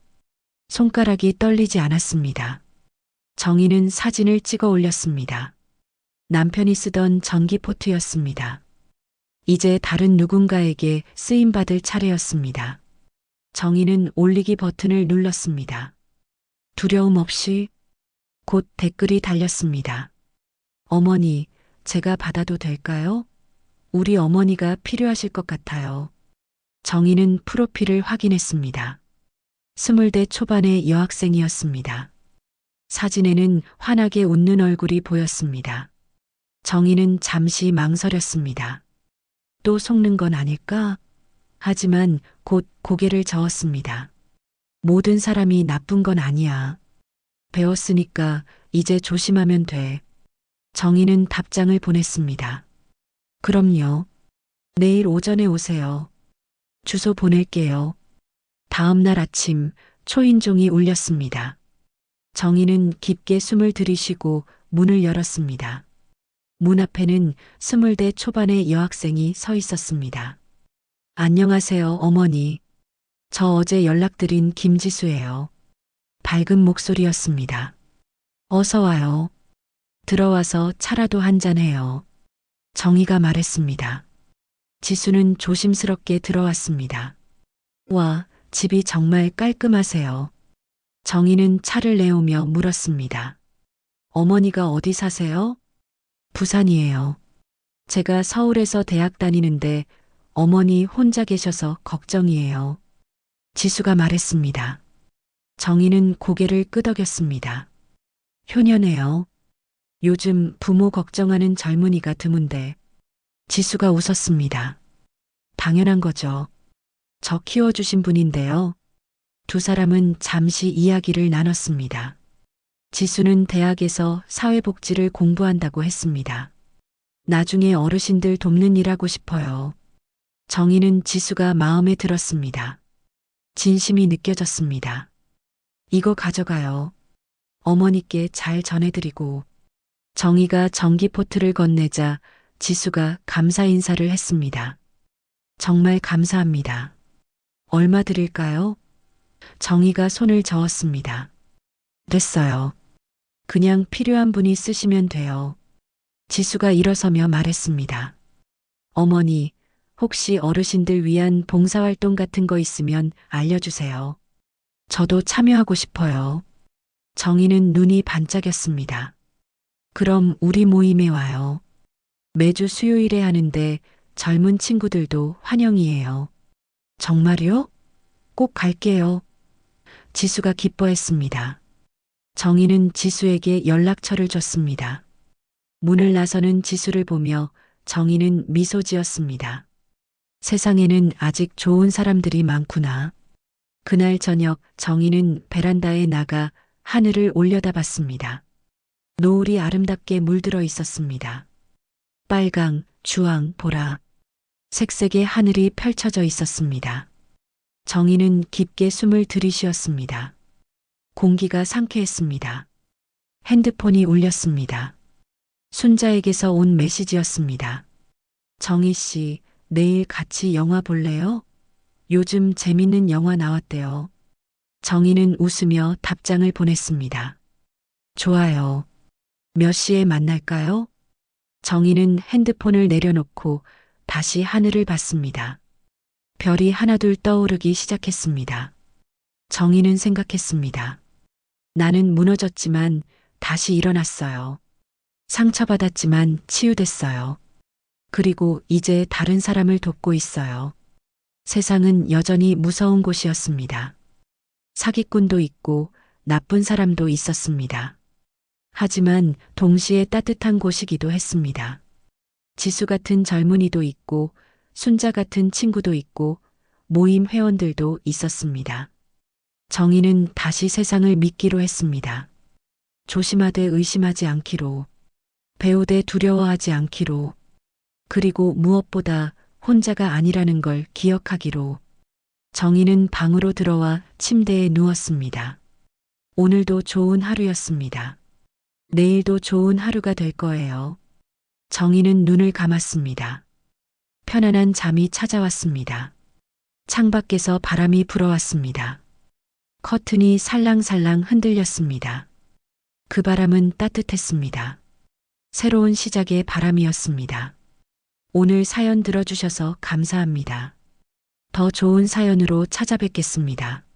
손가락이 떨리지 않았습니다. 정희는 사진을 찍어 올렸습니다. 남편이 쓰던 전기포트였습니다. 이제 다른 누군가에게 쓰임받을 차례였습니다. 정희는 올리기 버튼을 눌렀습니다. 두려움 없이 곧 댓글이 달렸습니다. 어머니, 제가 받아도 될까요? 우리 어머니가 필요하실 것 같아요. 정희는 프로필을 확인했습니다. 20대 초반의 여학생이었습니다. 사진에는 환하게 웃는 얼굴이 보였습니다. 정희는 잠시 망설였습니다. 또 속는 건 아닐까? 하지만 곧 고개를 저었습니다. 모든 사람이 나쁜 건 아니야. 배웠으니까 이제 조심하면 돼. 정희는 답장을 보냈습니다. 그럼요. 내일 오전에 오세요. 주소 보낼게요. 다음 날 아침 초인종이 울렸습니다. 정희는 깊게 숨을 들이쉬고 문을 열었습니다. 문 앞에는 20대 초반의 여학생이 서 있었습니다. 안녕하세요, 어머니. 저 어제 연락드린 김지수예요. 밝은 목소리였습니다. 어서 와요. 들어와서 차라도 한잔해요. 정희가 말했습니다. 지수는 조심스럽게 들어왔습니다. 와, 집이 정말 깔끔하세요. 정희는 차를 내오며 물었습니다. 어머니가 어디 사세요? 부산이에요. 제가 서울에서 대학 다니는데 어머니 혼자 계셔서 걱정이에요. 지수가 말했습니다. 정희는 고개를 끄덕였습니다. 효녀네요. 요즘 부모 걱정하는 젊은이가 드문데. 지수가 웃었습니다. 당연한 거죠. 저 키워주신 분인데요. 두 사람은 잠시 이야기를 나눴습니다. 지수는 대학에서 사회복지를 공부한다고 했습니다. 나중에 어르신들 돕는 일 하고 싶어요. 정희는 지수가 마음에 들었습니다. 진심이 느껴졌습니다. 이거 가져가요. 어머니께 잘 전해드리고. 정희가 전기포트를 건네자 지수가 감사 인사를 했습니다. 정말 감사합니다. 얼마 드릴까요? 정희가 손을 저었습니다. 됐어요. 그냥 필요한 분이 쓰시면 돼요. 지수가 일어서며 말했습니다. 어머니, 혹시 어르신들 위한 봉사활동 같은 거 있으면 알려주세요. 저도 참여하고 싶어요. 정희는 눈이 반짝였습니다. 그럼 우리 모임에 와요. 매주 수요일에 하는데 젊은 친구들도 환영이에요. 정말요? 꼭 갈게요. 지수가 기뻐했습니다. 정희는 지수에게 연락처를 줬습니다. 문을 나서는 지수를 보며 정희는 미소 지었습니다. 세상에는 아직 좋은 사람들이 많구나. 그날 저녁 정희는 베란다에 나가 하늘을 올려다봤습니다. 노을이 아름답게 물들어 있었습니다. 빨강, 주황, 보라. 색색의 하늘이 펼쳐져 있었습니다. 정희는 깊게 숨을 들이쉬었습니다. 공기가 상쾌했습니다. 핸드폰이 울렸습니다. 순자에게서 온 메시지였습니다. 정희 씨, 내일 같이 영화 볼래요? 요즘 재밌는 영화 나왔대요. 정희는 웃으며 답장을 보냈습니다. 좋아요. 몇 시에 만날까요? 정희는 핸드폰을 내려놓고 다시 하늘을 봤습니다. 별이 하나둘 떠오르기 시작했습니다. 정희는 생각했습니다. 나는 무너졌지만 다시 일어났어요. 상처받았지만 치유됐어요. 그리고 이제 다른 사람을 돕고 있어요. 세상은 여전히 무서운 곳이었습니다. 사기꾼도 있고 나쁜 사람도 있었습니다. 하지만 동시에 따뜻한 곳이기도 했습니다. 지수 같은 젊은이도 있고 순자 같은 친구도 있고 모임 회원들도 있었습니다. 정희는 다시 세상을 믿기로 했습니다. 조심하되 의심하지 않기로, 배우되 두려워하지 않기로, 그리고 무엇보다 혼자가 아니라는 걸 기억하기로. 정희는 방으로 들어와 침대에 누웠습니다. 오늘도 좋은 하루였습니다. 내일도 좋은 하루가 될 거예요. 정희는 눈을 감았습니다. 편안한 잠이 찾아왔습니다. 창밖에서 바람이 불어왔습니다. 커튼이 살랑살랑 흔들렸습니다. 그 바람은 따뜻했습니다. 새로운 시작의 바람이었습니다. 오늘 사연 들어주셔서 감사합니다. 더 좋은 사연으로 찾아뵙겠습니다.